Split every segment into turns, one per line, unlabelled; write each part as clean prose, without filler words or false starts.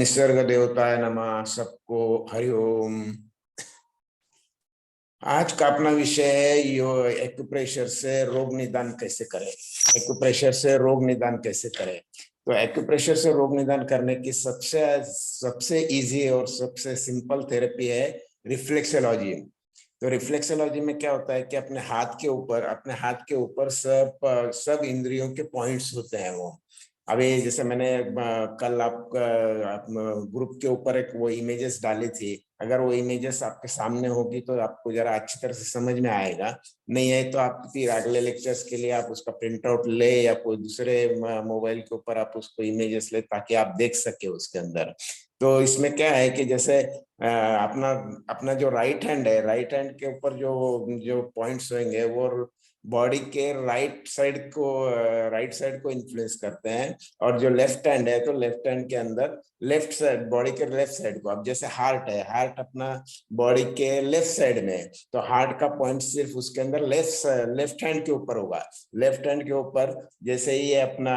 निसर्ग देवताय नमः। सबको हरिओम। आज का अपना विषय है एक्यूप्रेशर से रोग निदान कैसे करें। एक्यूप्रेशर से रोग निदान कैसे करें। तो एक्यूप्रेशर से रोग निदान करने की सबसे इजी और सबसे सिंपल थेरेपी है रिफ्लेक्सोलॉजी। तो रिफ्लेक्सोलॉजी में क्या होता है कि अपने हाथ के ऊपर सब इंद्रियों के पॉइंट्स होते हैं। वो अभी जैसे मैंने कल आप ग्रुप के ऊपर एक वो इमेजेस डाली थी। अगर वो इमेजेस आपके सामने होगी तो आपको जरा अच्छी तरह से समझ में आएगा। नहीं है तो आप फिर अगले लेक्चर्स के लिए आप उसका प्रिंट आउट ले या कोई दूसरे मोबाइल के ऊपर आप उसको इमेजेस ले ताकि आप देख सके उसके अंदर। तो इसमें क्या है कि जैसे अपना अपना जो राइट हैंड है, राइट हैंड के ऊपर जो जो पॉइंट्स होंगे वो बॉडी के राइट साइड को इन्फ्लुएंस करते हैं। और जो लेफ्ट हैंड है तो लेफ्ट हैंड के अंदर लेफ्ट साइड, बॉडी के लेफ्ट साइड को। अब जैसे हार्ट है, हार्ट अपना बॉडी के लेफ्ट साइड में, तो हार्ट का पॉइंट सिर्फ उसके अंदर लेफ्ट हैंड के ऊपर होगा। लेफ्ट हैंड के ऊपर जैसे ये अपना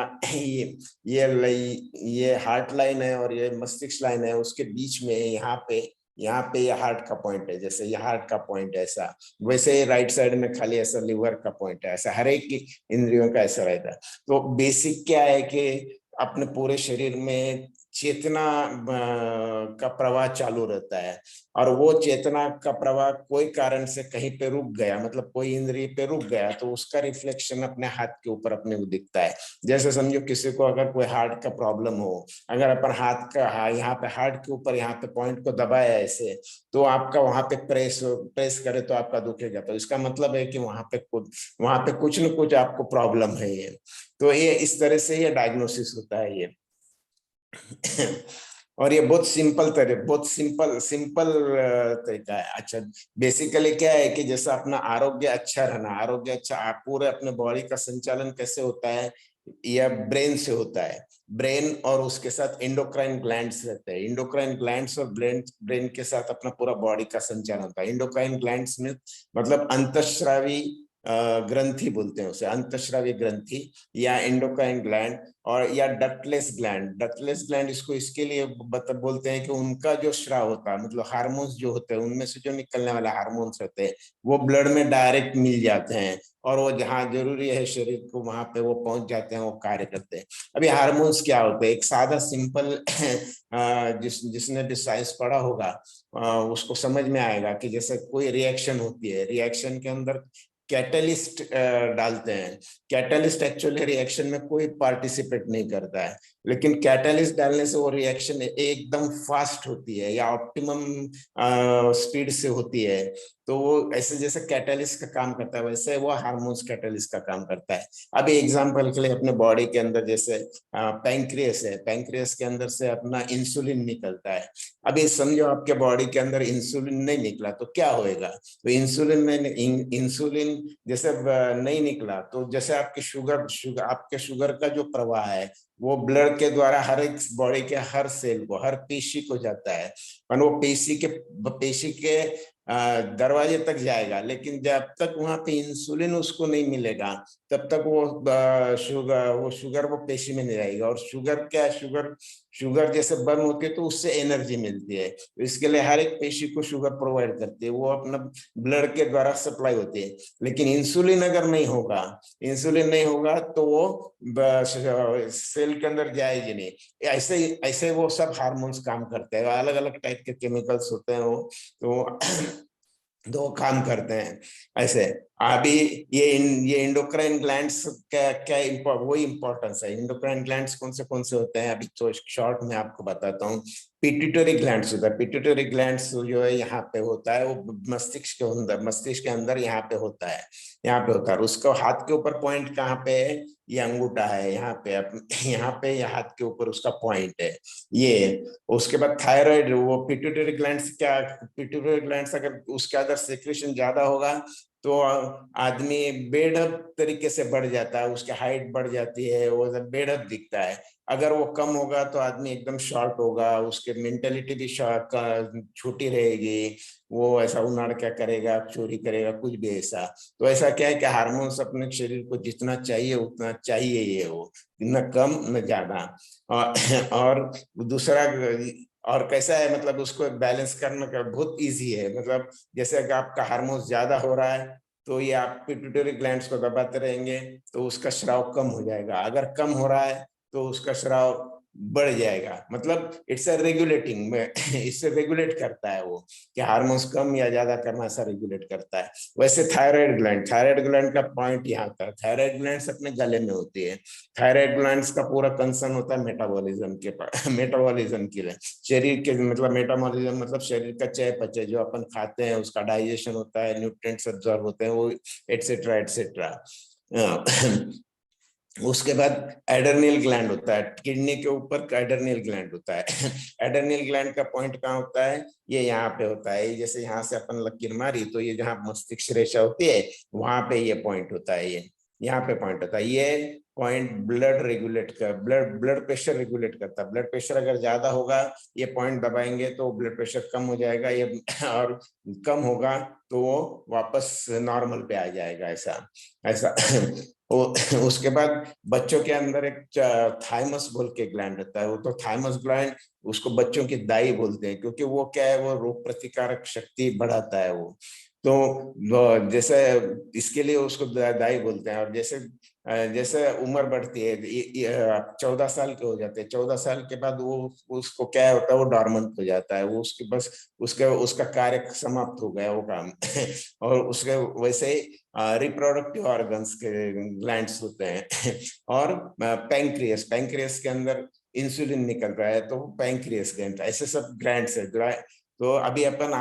ये हार्ट लाइन है और ये मस्तिष्क लाइन है, उसके बीच में यहाँ पे ये हार्ट का पॉइंट है। जैसे ये हार्ट का पॉइंट ऐसा, वैसे राइट साइड में खाली ऐसा लिवर का पॉइंट है। ऐसा हर एक इंद्रियों का ऐसा रहता है। तो बेसिक क्या है कि अपने पूरे शरीर में चेतना का प्रवाह चालू रहता है। और वो चेतना का प्रवाह कोई कारण से कहीं पे रुक गया, मतलब कोई इंद्रिय पे रुक गया, तो उसका रिफ्लेक्शन अपने हाथ के ऊपर अपने को दिखता है। जैसे समझो किसी को अगर कोई हार्ट का प्रॉब्लम हो, अगर अपन हाथ का यहाँ पे हार्ट के ऊपर यहाँ पे पॉइंट को दबाया ऐसे, तो आपका वहां पे प्रेस करे तो आपका दुखेगा। तो इसका मतलब है कि वहां पे कुछ न कुछ आपको प्रॉब्लम है ये। तो ये इस तरह से ये डायग्नोसिस होता है ये। और ये बहुत सिंपल तरीका है। अच्छा, बेसिकली क्या है कि जैसा अपना आरोग्य अच्छा रहना, आरोग्य अच्छा, आप पूरे अपने बॉडी का संचालन कैसे होता है, यह ब्रेन से होता है। ब्रेन और उसके साथ इंडोक्राइन ग्लैंड्स रहते हैं। इंडोक्राइन ग्लैंड्स और ब्रेन के साथ अपना पूरा बॉडी का संचालन होता है। इंडोक्राइन ग्लैंड्स में मतलब अंतःस्रावी ग्रंथि बोलते हैं उसे, अंतःस्रावी ग्रंथि या इंडोक्राइन ग्लैंड, और या डक्टलेस ग्लैंड इसको इसके लिए बोलते हैं कि उनका जो स्राव होता है, मतलब हार्मोन्स जो होते हैं, उनमें से जो निकलने वाले हार्मोन्स होते हैं वो ब्लड में डायरेक्ट मिल जाते हैं और वो जहाँ जरूरी है शरीर को वहां पे वो पहुंच जाते हैं, वो कार्य करते हैं। अभी हार्मोन्स क्या होते हैं, एक सादा सिंपल जिसने भी साइंस पढ़ा होगा उसको समझ में आएगा कि जैसे कोई रिएक्शन होती है, रिएक्शन के अंदर कैटलिस्ट डालते हैं। कैटलिस्ट एक्चुअली रिएक्शन में कोई पार्टिसिपेट नहीं करता है, लेकिन कैटलिस्ट डालने से वो रिएक्शन एकदम फास्ट होती है या ऑप्टिमम स्पीड से होती है। तो वो ऐसे जैसे कैटलिस्ट का काम करता है वैसे वो हार्मोन्स कैटलिस्ट का काम करता है। अभी एग्जांपल के लिए अपने बॉडी के अंदर जैसे पैंक्रियस है, पैंक्रियस के अंदर से अपना इंसुलिन निकलता है। अभी समझो आपके बॉडी के अंदर इंसुलिन नहीं निकला तो क्या होएगा। तो इंसुलिन जैसे नहीं निकला तो जैसे आपके शुगर का जो प्रवाह है वो ब्लड के द्वारा हर एक बॉडी के हर सेल को, हर पेशी को जाता है। और वो पेशी के दरवाजे तक जाएगा, लेकिन जब तक वहां पे इंसुलिन उसको नहीं मिलेगा तब तक वो शुगर वो पेशी में नहीं रहेगा। और शुगर जैसे बर्न होती है तो उससे एनर्जी मिलती है। तो इसके लिए हर एक पेशी को शुगर प्रोवाइड करती है, वो अपना ब्लड के द्वारा सप्लाई होती है। लेकिन इंसुलिन नहीं होगा तो वो सेल के अंदर जाएगी नहीं। ऐसे वो सब हार्मोन्स काम करते हैं, अलग अलग टाइप के केमिकल्स होते हैं वो। तो दो काम करते हैं ऐसे। अभी ये इंडोक्राइन ग्लैंड्स वो इंपॉर्टेंस है। इंडोक्राइन ग्लैंड्स कौन से होते हैं अभी तो शॉर्ट में आपको बताता हूँ। पिट्यूटरी ग्लैंड्स होता है। पिट्यूटरी ग्लैंड्स जो है यहाँ पे होता है, वो मस्तिष्क के अंदर यहाँ पे होता है, और उसका हाथ के ऊपर पॉइंट कहाँ पे है, ये अंगूठा है यहाँ पे, ये हाथ के ऊपर उसका पॉइंट है ये। उसके बाद थायराइड, वो पिट्यूटरी ग्लैंड्स अगर उसके अंदर सेक्रेशन ज्यादा होगा तो आदमी बेढब तरीके से बढ़ जाता है, उसकी हाइट बढ़ जाती है, वो बेढब दिखता है। अगर वो कम होगा तो आदमी एकदम शॉर्ट होगा, उसके मेंटेलिटी भी छोटी रहेगी, वो ऐसा उनाड़ क्या करेगा, चोरी करेगा, कुछ भी ऐसा। तो ऐसा क्या है कि हार्मोन्स अपने शरीर को जितना चाहिए उतना चाहिए, ये वो न कम न ज्यादा। और दूसरा, और कैसा है मतलब उसको बैलेंस करना का बहुत इजी है। मतलब जैसे अगर आपका हार्मोन्स ज्यादा हो रहा है तो ये आप पिट्यूटरी ग्लैंड्स को दबाते रहेंगे तो उसका स्राव कम हो जाएगा, अगर कम हो रहा है तो उसका स्राव बढ़ जाएगा। मतलब इट्स अ रेगुलेटिंग में इससे रेगुलेट करता है वो, कि हार्मोन्स कम या ज्यादा करना, ऐसा रेगुलेट करता है। वैसे थायराइड ग्लैंड का पॉइंट यहाँ था। थायराइड ग्लैंड्स अपने गले में होती है। थायराइड ग्लैंड्स का पूरा कंसर्न होता है मेटाबॉलिज्म के मेटाबॉलिज्म के लिए, शरीर के मतलब मेटाबॉलिज्म मतलब शरीर का चयापचय, जो अपन खाते हैं उसका डाइजेशन होता है, न्यूट्रिएंट्स एब्जॉर्ब होते हैं वो, एटसेट्रा एटसेट्रा। उसके बाद एडर्नल ग्लैंड होता है, किडनी के ऊपर एडर्नल ग्लैंड होता है। एडर्नल ग्लैंड का पॉइंट कहाँ होता है? ये यहाँ पे होता है। जैसे यहाँ से अपन लकीर मारी तो ये जहाँ मस्तिष्क रेखा होती है वहां पे ये पॉइंट होता है, ये यहाँ पे पॉइंट होता है। ये पॉइंट ब्लड रेगुलेट कर ब्लड ब्लड प्रेशर रेगुलेट करता है। ब्लड प्रेशर अगर ज्यादा होगा, ये पॉइंट दबाएंगे तो ब्लड प्रेशर कम हो जाएगा, ये और कम होगा तो वो वापस नॉर्मल पे आ जाएगा, ऐसा ऐसा। उसके बाद बच्चों के अंदर एक थाइमस बोल के ग्लैंड रहता है। वो तो थाइमस ग्लैंड, उसको बच्चों की दाई बोलते हैं, क्योंकि वो क्या है, वो रोग प्रतिकारक शक्ति बढ़ाता है वो। तो जैसे इसके लिए उसको दाई बोलते हैं। और जैसे जैसे उम्र बढ़ती है, आप 14 साल के हो जाते हैं, 14 साल के बाद वो उसको क्या होता है, वो डॉर्मेंट हो जाता है, वो उसके बस उसके उसका कार्य समाप्त हो गया वो काम। और उसके वैसे रिप्रोडक्टिव ऑर्गन्स के ग्लैंड्स होते हैं। और पैंक्रियस, पैंक्रियस के अंदर इंसुलिन निकल रहा है तो पैंक्रियस ग्लैंड, ऐसे सब ग्लैंड्स है। तो अभी अपन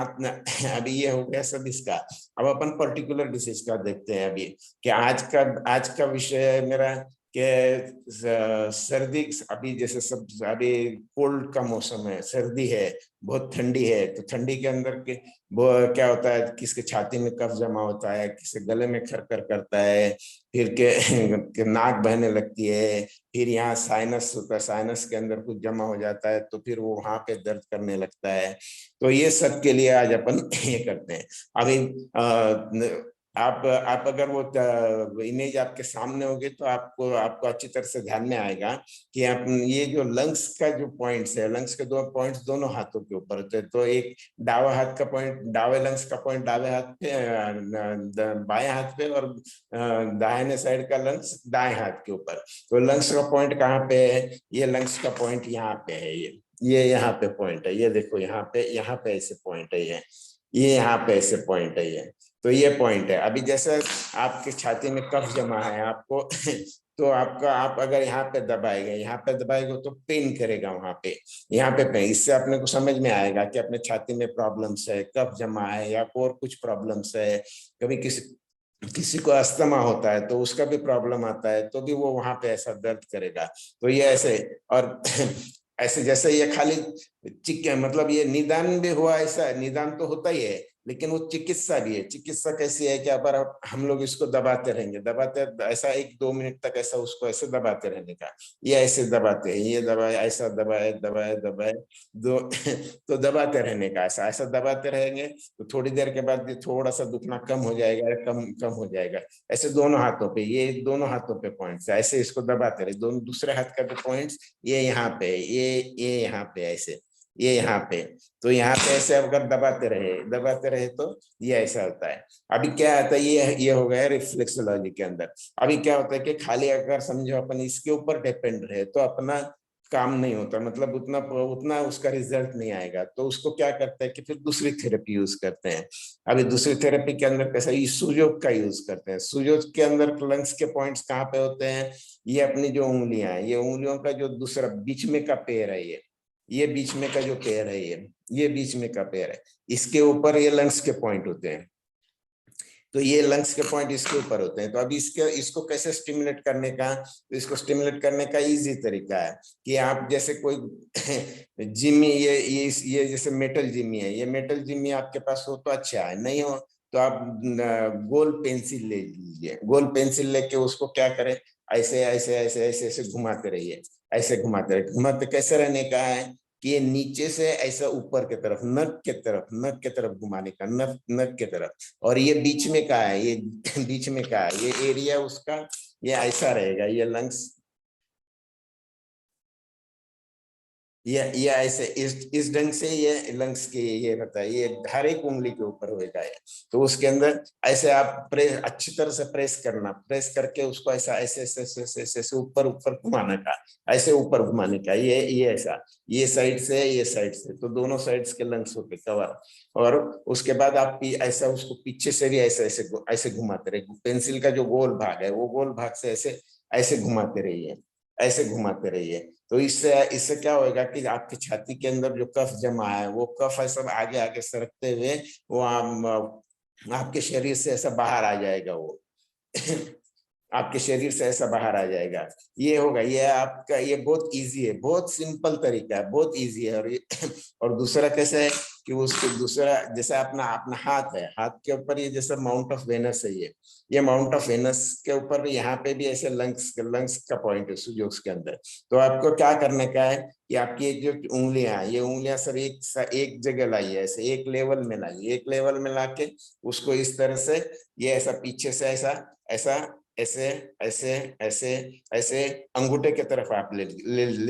अभी ये हो गया सब इसका। अब अपन पर्टिकुलर डिसीज का देखते हैं अभी, कि आज का विषय मेरा कि सर्दी, अभी जैसे सब अभी कोल्ड का मौसम है, सर्दी है, बहुत ठंडी है, तो ठंडी के अंदर के वो क्या होता है, किसके छाती में कफ जमा होता है, किसके गले में खरखर करता है, फिर के नाक बहने लगती है, फिर यहाँ साइनस होता है, साइनस के अंदर कुछ जमा हो जाता है तो फिर वो वहां पे दर्द करने लगता है। तो ये सब के लिए आज अपन ये करते हैं। अभी आप अगर वो इमेज आपके सामने होगी तो आपको आपको अच्छी तरह से ध्यान में आएगा कि आप ये जो लंग्स का जो पॉइंट्स है, लंग्स के दो पॉइंट्स दोनों हाथों के ऊपर होते हैं। तो एक दावा हाथ का पॉइंट, दावे लंग्स का पॉइंट दावे हाथ पे, बाएं हाथ पे, और दाहिने साइड का लंग्स दाएं हाथ के ऊपर। तो लंग्स का पॉइंट कहाँ पे है? ये लंग्स का पॉइंट यहाँ पे है, ये यहाँ पे पॉइंट है, ये देखो यहाँ पे ऐसे पॉइंट है, ये यहाँ पे ऐसे पॉइंट है, ये तो ये पॉइंट है। अभी जैसे आपके छाती में कफ जमा है आपको, तो आपका आप अगर यहाँ पे दबाएंगे, यहाँ पे दबाएंगे तो पेन करेगा वहां पे, यहाँ पे पेन। इससे अपने को समझ में आएगा कि अपने छाती में प्रॉब्लम्स है, कफ जमा है या और कुछ प्रॉब्लम्स है। कभी किसी किसी को अस्थमा होता है तो उसका भी प्रॉब्लम आता है तो भी वो वहां पे ऐसा दर्द करेगा। तो ये ऐसे, और ऐसे जैसे ये खाली मतलब ये निदान भी हुआ, ऐसा निदान तो होता ही है, लेकिन वो चिकित्सा भी है। चिकित्सा कैसी है कि अगर हम लोग इसको दबाते रहेंगे, दबाते ऐसा 1-2 मिनट तक ऐसा उसको ऐसे दबाते रहने का, ये ऐसे दबाते हैं, ये दबाए, ऐसा दबाए दबाए दबाए दो तो दबाते रहने का, ऐसा ऐसा दबाते रहेंगे तो थोड़ी देर के बाद ये थोड़ा सा दुखना कम हो जाएगा, कम कम हो जाएगा। ऐसे दोनों हाथों पे, ये दोनों हाथों पे पॉइंट्स, ऐसे इसको दबाते रहे, दोनों दूसरे हाथ का भी पॉइंट्स, ये यहाँ पे, ये यहाँ पे ऐसे, ये यहाँ पे। तो यहाँ पे ऐसे अगर दबाते रहे तो ये ऐसा होता है। अभी क्या आता है, ये हो गया रिफ्लेक्सोलॉजी के अंदर। अभी क्या होता है कि खाली अगर समझो अपन इसके ऊपर डिपेंड रहे तो अपना काम नहीं होता, मतलब उतना उतना उसका रिजल्ट नहीं आएगा। तो उसको क्या करते हैं कि फिर दूसरी थेरेपी यूज करते हैं। अभी दूसरी थेरेपी के अंदर कैसा, ये सुजोग का यूज करते हैं। सुजोग के अंदर लंग्स के पॉइंट्स कहाँ पे होते हैं? ये अपनी जो उंगलियां हैं, ये उंगलियों का जो दूसरा बीच में का पैर है, ये बीच में का जो पैर है, ये बीच में का पैर है, इसके ऊपर ये लंग्स के पॉइंट होते हैं। तो ये लंग्स के पॉइंट इसके ऊपर होते हैं। तो अभी इसको कैसे स्टिमुलेट करने का? तो इसको स्टिमुलेट करने का इजी तरीका है कि आप जैसे कोई जिम्मी, ये जैसे मेटल जिम्मी है, ये मेटल जिम्मी आपके पास हो तो अच्छा है, नहीं हो तो आप गोल पेंसिल ले लीजिए। गोल पेंसिल लेके उसको क्या करें, ऐसे ऐसे ऐसे ऐसे ऐसे घुमाते रहिए, ऐसे घुमाते रहिए। घुमाते कैसे रहने का है कि ये नीचे से ऐसा ऊपर की तरफ, नक के तरफ घुमाने का, नक के तरफ। और ये बीच में का है, ये बीच में का है, ये एरिया उसका ये ऐसा रहेगा, ये लंग्स, ये ऐसे इस ढंग से ये लंग्स के ये रहता है, ये हर एक उंगली के ऊपर होएगा ये। तो उसके अंदर ऐसे आप प्रेस, अच्छी तरह से प्रेस करना, प्रेस करके उसको ऐसा ऐसे ऐसे ऐसे ऐसे ऐसे ऐसे ऊपर ऊपर घुमाने का, ऐसे ऊपर घुमाने का, ये ऐसा, ये साइड से ये साइड से, तो दोनों साइड्स के लंग्स होते कवर। और उसके बाद आप ऐसा उसको पीछे से भी ऐसे ऐसे ऐसे घुमाते रहिए, पेंसिल का जो गोल भाग है वो गोल भाग से ऐसे ऐसे घुमाते रहिए, ऐसे घुमाते रहिए। तो इससे इससे क्या होगा कि आपकी छाती के अंदर जो कफ जमा है वो कफ है सब आगे आगे सरकते हुए वो आपके शरीर से ऐसा बाहर आ जाएगा वो आपके शरीर से ऐसा बाहर आ जाएगा। ये होगा, ये आपका, ये बहुत इजी है, बहुत सिंपल तरीका है, बहुत इजी है। और ये और दूसरा कैसे है कि उसको दूसरा जैसे अपना अपना हाथ है, हाथ के ऊपर ये जैसे माउंट ऑफ वेनस है, ये माउंट ऑफ वेनस के ऊपर यहाँ पे भी ऐसे लंग्स का पॉइंट है सुजोक्स के अंदर। तो आपको क्या करने का है कि आपकी जो उंगलियां, ये उंगलियां सब एक जगह लाइए, ऐसे एक लेवल में लाइए, एक लेवल में लाके उसको इस तरह से ये ऐसा पीछे से ऐसा ऐसा ऐसे ऐसे ऐसे ऐसे अंगूठे की तरफ आप ले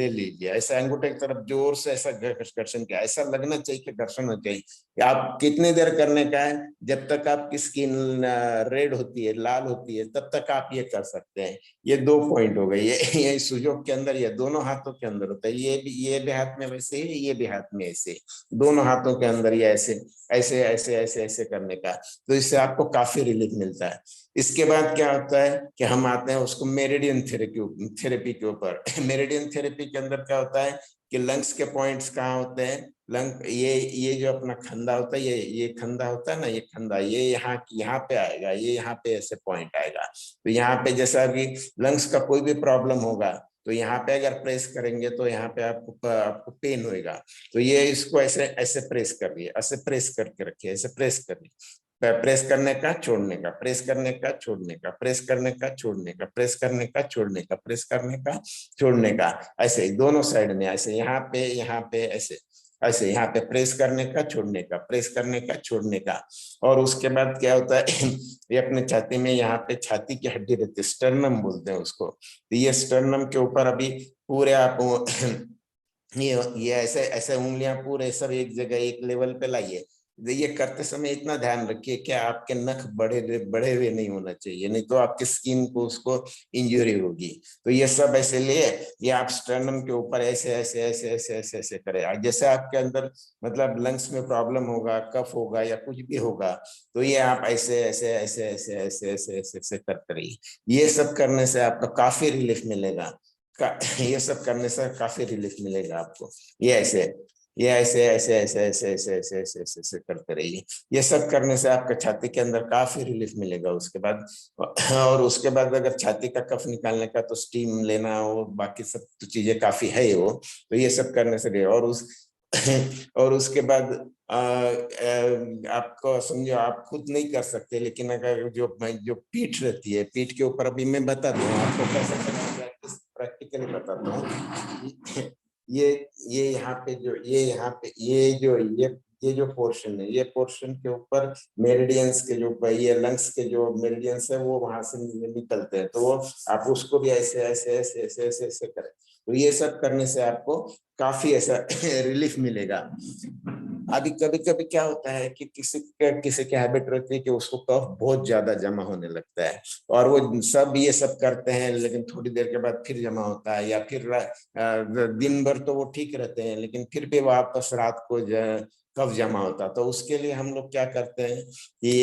लीजिए, ऐसे अंगूठे की तरफ जोर से ऐसा घर्षण किया, ऐसा लगना चाहिए कि घर्षण हो चाहिए। आप कितनी देर करने का है, जब तक आपकी स्किन रेड होती है, लाल होती है, तब तक आप ये कर सकते हैं। ये 2 पॉइंट हो गए, ये सुजोग के अंदर, ये दोनों हाथों के अंदर होता है, ये भी हाथ में वैसे ही, ये भी हाथ में ऐसे, दोनों हाथों के अंदर ये ऐसे ऐसे ऐसे ऐसे ऐसे करने का। तो इससे आपको काफी रिलीफ मिलता है। इसके बाद क्या होता है कि हम आते हैं उसको मेरिडियन थेरेपी के ऊपर। मेरिडियन थेरेपी के अंदर क्या होता है कि लंग्स के पॉइंट्स कहाँ होते हैं, लंग ये जो अपना खंदा होता है, ये खंदा होता है ना, ये खंदा, ये यहाँ पे आएगा, ये यहाँ पे ऐसे पॉइंट आएगा। तो यहाँ पे जैसा अभी लंग्स का कोई भी प्रॉब्लम होगा तो यहाँ पे अगर प्रेस करेंगे तो यहाँ पे आपको पेन होएगा। तो ये इसको ऐसे ऐसे प्रेस करिए, ऐसे प्रेस करके रखिए, ऐसे प्रेस करिए, प्रेस करने का छोड़ने का, प्रेस करने का छोड़ने का, प्रेस करने का छोड़ने का, प्रेस करने का छोड़ने का, प्रेस करने का छोड़ने का, ऐसे दोनों साइड में, ऐसे यहाँ पे ऐसे ऐसे, यहाँ पे प्रेस करने का छोड़ने का, प्रेस करने का छोड़ने का। और उसके बाद क्या होता है ये अपने छाती में, यहाँ पे छाती की हड्डी रहती है, स्टर्नम बोलते हैं उसको। तो ये स्टर्नम के ऊपर अभी पूरे आप ये ऐसे ऐसे उंगलियां पूरे सब एक जगह एक लेवल पे लाइए। ये करते समय इतना ध्यान रखिए कि आपके नख बड़े हुए नहीं होना चाहिए, नहीं तो आपकी स्किन को उसको इंजरी होगी। तो ये सब ऐसे लिए, ये आप स्टर्नम के ऊपर ऐसे ऐसे ऐसे ऐसे ऐसे ऐसे करें। जैसे आपके अंदर मतलब लंग्स में प्रॉब्लम होगा, कफ होगा या कुछ भी होगा, तो ये आप ऐसे ऐसे ऐसे ऐसे ऐसे ऐसे ऐसे ऐसे करते रहिए। ये सब करने से आपको काफी रिलीफ मिलेगा। ये सब करने से काफी रिलीफ मिलेगा आपको। ये ऐसे ये ऐसे ऐसे ऐसे ऐसे ऐसे ऐसे ऐसे ऐसे ऐसे करते रहिए। ये सब करने से आपका छाती के अंदर काफी रिलीफ मिलेगा। उसके बाद और उसके बाद अगर छाती का कफ निकालने का तो स्टीम लेना और बाकी सब तो चीजें काफी है वो, तो ये सब करने से और उस और उसके बाद आपको समझो आप खुद नहीं कर सकते, लेकिन अगर जो जो पीठ रहती है, पीठ के ऊपर अभी मैं बता दूं आपको कैसे करना, प्रैक्टिकली बताता हूँ। ये ये यहाँ पे जो ये यहाँ पे ये जो पोर्शन है, ये पोर्शन के ऊपर मेरिडियंस के जो ये लंग्स के जो मेरिडियंस है वो वहां से निकलते हैं, तो वो आप उसको भी ऐसे ऐसे ऐसे ऐसे ऐसे ऐसे करें। तो ये सब करने से आपको काफी ऐसा रिलीफ मिलेगा। अभी कभी कभी क्या होता है कि किसी की हैबिट रहती है कि उसको कफ बहुत ज्यादा जमा होने लगता है, और वो सब ये सब करते हैं लेकिन थोड़ी देर के बाद फिर जमा होता है, या फिर दिन भर तो वो ठीक रहते हैं लेकिन फिर भी वापस रात को कफ जमा होता है। तो उसके लिए हम लोग क्या करते हैं कि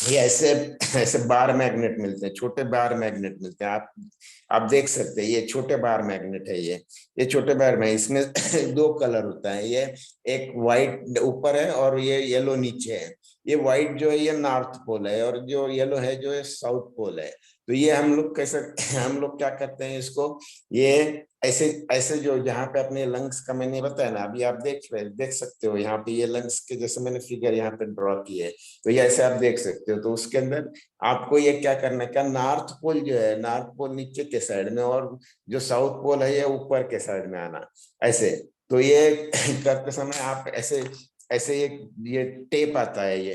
ये ऐसे ऐसे बार मैग्नेट मिलते हैं, छोटे बार मैग्नेट मिलते हैं। आप देख सकते हैं, ये छोटे बार मैग्नेट है, ये छोटे बार में इसमें 2 कलर होता है, ये एक वाइट ऊपर है और ये येलो नीचे है। ये व्हाइट जो है ये नॉर्थ पोल है और जो येलो है जो है साउथ पोल है। तो ये हम लोग कैसे हम लोग क्या करते हैं इसको, ये ऐसे ऐसे जो जहाँ पे अपने लंग्स का मैंने बताया ना, अभी आप देख सकते हो यहाँ पे ये लंग्स के जैसे मैंने फिगर यहाँ पे ड्रॉ की है, तो ये ऐसे आप देख सकते हो। तो उसके अंदर आपको ये क्या करना है, नॉर्थ पोल जो है, नॉर्थ पोल नीचे के साइड में और जो साउथ पोल है ये ऊपर के साइड में आना ऐसे। तो ये करते समय आप ऐसे ऐसे ये टेप आता है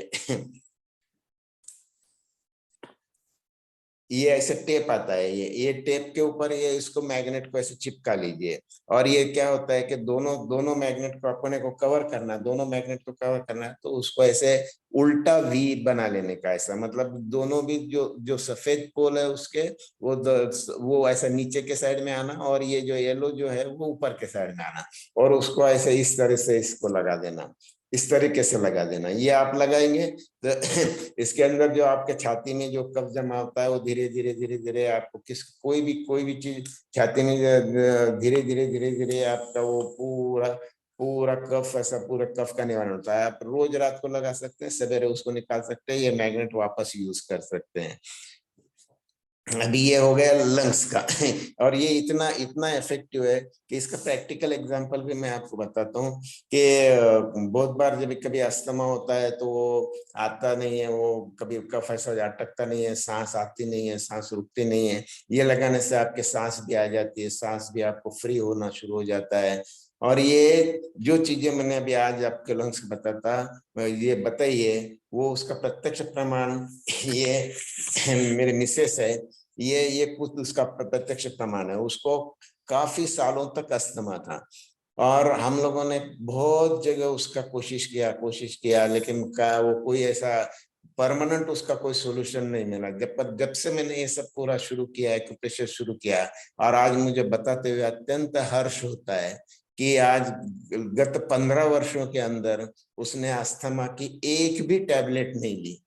ये ऐसे टेप आता है, ये टेप के ऊपर ये इसको मैग्नेट को ऐसे चिपका लीजिए। और ये क्या होता है कि दोनों दोनों मैग्नेट को अपने को कवर करना है, दोनों मैग्नेट को कवर करना है, तो उसको ऐसे उल्टा वी बना लेने का, ऐसा मतलब दोनों भी जो जो सफेद पोल है उसके वो ऐसा नीचे के साइड में आना और ये जो येलो जो है वो ऊपर के साइड में आना, और उसको ऐसे इस तरह से इसको लगा देना, इस तरीके से लगा देना। ये आप लगाएंगे तो इसके अंदर जो आपके छाती में जो कफ जमा होता है वो धीरे धीरे धीरे धीरे आपको कोई भी चीज छाती में धीरे धीरे धीरे धीरे आपका वो पूरा पूरा कफ, ऐसा पूरा कफ का निवारण होता है। आप रोज रात को लगा सकते हैं, सवेरे उसको निकाल सकते हैं, ये मैग्नेट वापस यूज कर सकते हैं। अभी ये हो गया लंग्स का और ये इतना इतना इफेक्टिव है कि इसका प्रैक्टिकल एग्जांपल भी मैं आपको बताता हूँ कि बहुत बार जब कभी अस्थमा होता है तो वो आता नहीं है, वो कभी कफ ऐसा अटकता नहीं है, सांस आती नहीं है, सांस रुकती नहीं है। ये लगाने से आपके सांस भी आ जाती है, सांस भी आपको फ्री होना शुरू हो जाता है। और ये जो चीजें मैंने अभी आज आपके लंग्स का बताता ये बताइए, वो उसका प्रत्यक्ष प्रमाण ये मेरे मिसेस है, ये कुछ उसका प्रत्यक्ष प्रमाण है। उसको काफी सालों तक अस्थमा था और हम लोगों ने बहुत जगह उसका कोशिश किया लेकिन का वो कोई ऐसा परमानेंट उसका कोई सोल्यूशन नहीं मिला। जब से मैंने ये सब पूरा शुरू किया है, एक्यूप्रेशर शुरू किया है, और आज मुझे बताते हुए अत्यंत हर्ष होता है कि आज गत 15 वर्षों के अंदर उसने अस्थमा की एक भी टैबलेट नहीं ली,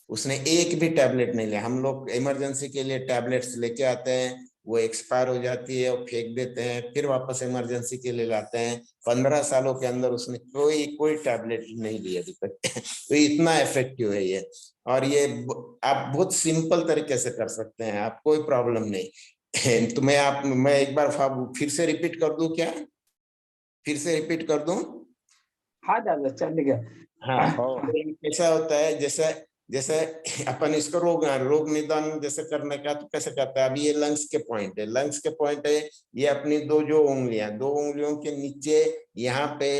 उसने एक भी टैबलेट नहीं लिया। हम लोग इमरजेंसी के लिए टैबलेट्स लेके आते हैं, वो एक्सपायर हो जाती है और फेंक देते हैं, फिर वापस इमरजेंसी के लिए लाते हैं। 15 सालों के अंदर उसने कोई कोई टैबलेट नहीं लिया अभी तक तो इतना इफेक्टिव है ये। और ये आप बहुत सिंपल तरीके से कर सकते हैं, आप कोई प्रॉब्लम नहीं तो मैं एक बार फिर से रिपीट कर दूं क्या, फिर से रिपीट कर दूं?
हाँ दादा चलेगा।
हाँ, कैसा होता है, जैसे जैसे अपन इसको रोग निदान जैसे करने का तो कैसे करता है। अभी ये लंग्स के पॉइंट है, लंग्स के पॉइंट है, ये अपनी दो उंगलियों के नीचे यहाँ पे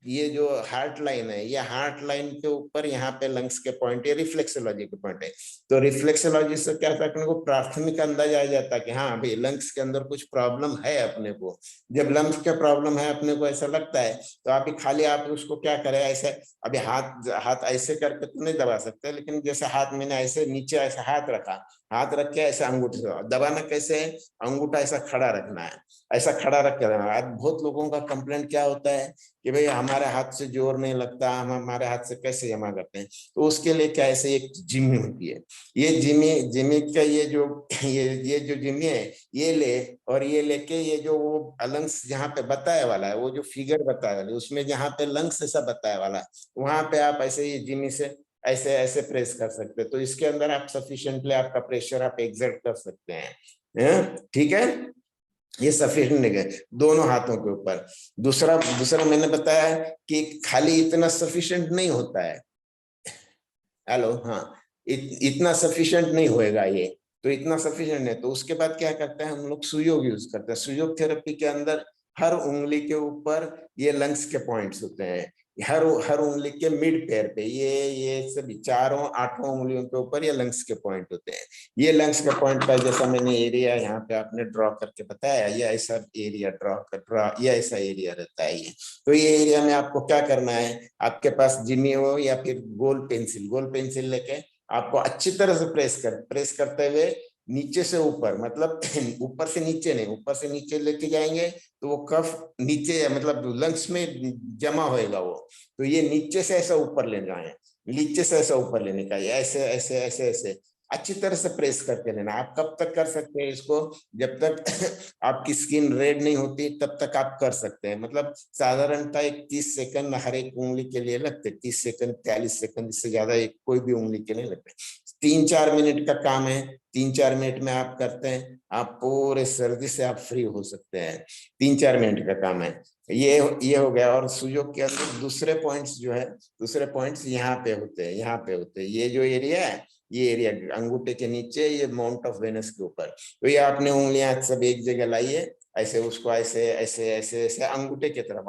ये जो हार्ट लाइन है, ये हार्ट लाइन के ऊपर यहाँ पे लंग्स के पॉइंट है, रिफ्लेक्सोलॉजी के पॉइंट है। तो रिफ्लेक्सोलॉजी से क्या अपने को प्राथमिक अंदाजा आ जाता है कि हाँ भाई लंग्स के अंदर कुछ प्रॉब्लम है अपने को। जब लंग्स के प्रॉब्लम है अपने को ऐसा लगता है तो आप खाली आप उसको क्या करें, ऐसे अभी हाथ हाथ ऐसे करके तो नहीं दबा सकते, लेकिन जैसे हाथ मैंने ऐसे नीचे ऐसे हाथ रखा, हाथ रख के ऐसे अंगूठे से दबाना कैसे है, अंगूठा ऐसा खड़ा रखना है, ऐसा खड़ा रख के रखना है। आज बहुत लोगों का कंप्लेंट क्या होता है कि भाई हमारे हाथ से जोर नहीं लगता, हम हमारे हाथ से कैसे जमा करते हैं। तो उसके लिए क्या ऐसे एक जिमी होती है, ये जिमी का ये जो जिमी है ये ले, और ये लेके ये जो वो लंग्स जहाँ पे बताया वाला है, वो जो फिगर बताया वाला है उसमें जहाँ पे लंग्स ऐसा बताया वाला है वहां पे आप ऐसे ही जिमी से ऐसे ऐसे प्रेस कर सकते हैं। तो इसके अंदर आप सफिशिएंटली आपका प्रेशर आप एग्जर्ट कर सकते हैं, ठीक है। ये सफिशिएंट है दोनों हाथों के ऊपर। दूसरा दूसरा मैंने बताया कि खाली इतना सफिशिएंट नहीं होता है, हेलो, हाँ, इतना सफिशिएंट नहीं होएगा ये, तो इतना सफिशिएंट है तो उसके बाद क्या करते हैं हम लोग, सुयोग यूज करते हैं। सुयोग थेरेपी के अंदर हर उंगली के ऊपर ये लंग्स के पॉइंट्स होते हैं, हर हर उंगली के मिड पेयर पे ये सभी चारों आठों उंगलियों के ऊपर ये लंग्स के पॉइंट होते हैं। ये लंग्स का पॉइंट का जैसा मैंने एरिया यहाँ पे आपने ड्रॉ करके बताया, ये ऐसा एरिया ये ऐसा एरिया रहता है ये। तो ये एरिया में आपको क्या करना है, आपके पास जिमी हो या फिर गोल पेंसिल लेके आपको अच्छी तरह से प्रेस करते हुए नीचे से ऊपर, मतलब ऊपर से नीचे नहीं, ऊपर से नीचे लेके जाएंगे तो वो कफ नीचे मतलब लंग्स में जमा होएगा वो। तो ये नीचे से ऐसा ऊपर ले जाए, नीचे से ऐसा ऊपर लेने का, ऐसे ऐसे ऐसे ऐसे अच्छी तरह से प्रेस करके लेना। आप कब तक कर सकते हैं इसको, जब तक आपकी स्किन रेड नहीं होती तब तक आप कर सकते हैं। मतलब साधारणतः एक 30 सेकंड हर एक उंगली के लिए लगते, 30 सेकंड 43 सेकंड, इससे ज्यादा एक कोई भी उंगली के लिए लगते। 3-4 मिनट का काम है, 3-4 मिनट में आप करते हैं, आप पूरे सर्दी से आप फ्री हो सकते हैं। 3-4 मिनट का काम है। ये हो गया। और सुजोग के अंदर दूसरे पॉइंट्स जो है, दूसरे पॉइंट्स यहाँ पे होते हैं, यहाँ पे होते हैं। ये जो एरिया है, ये एरिया अंगूठे के नीचे, ये माउंट ऑफ वेनस के ऊपर। तो ये आपने उंगलियां सब एक जगह लाइए, ऐसे उसको ऐसे ऐसे ऐसे ऐसे अंगूठे की तरफ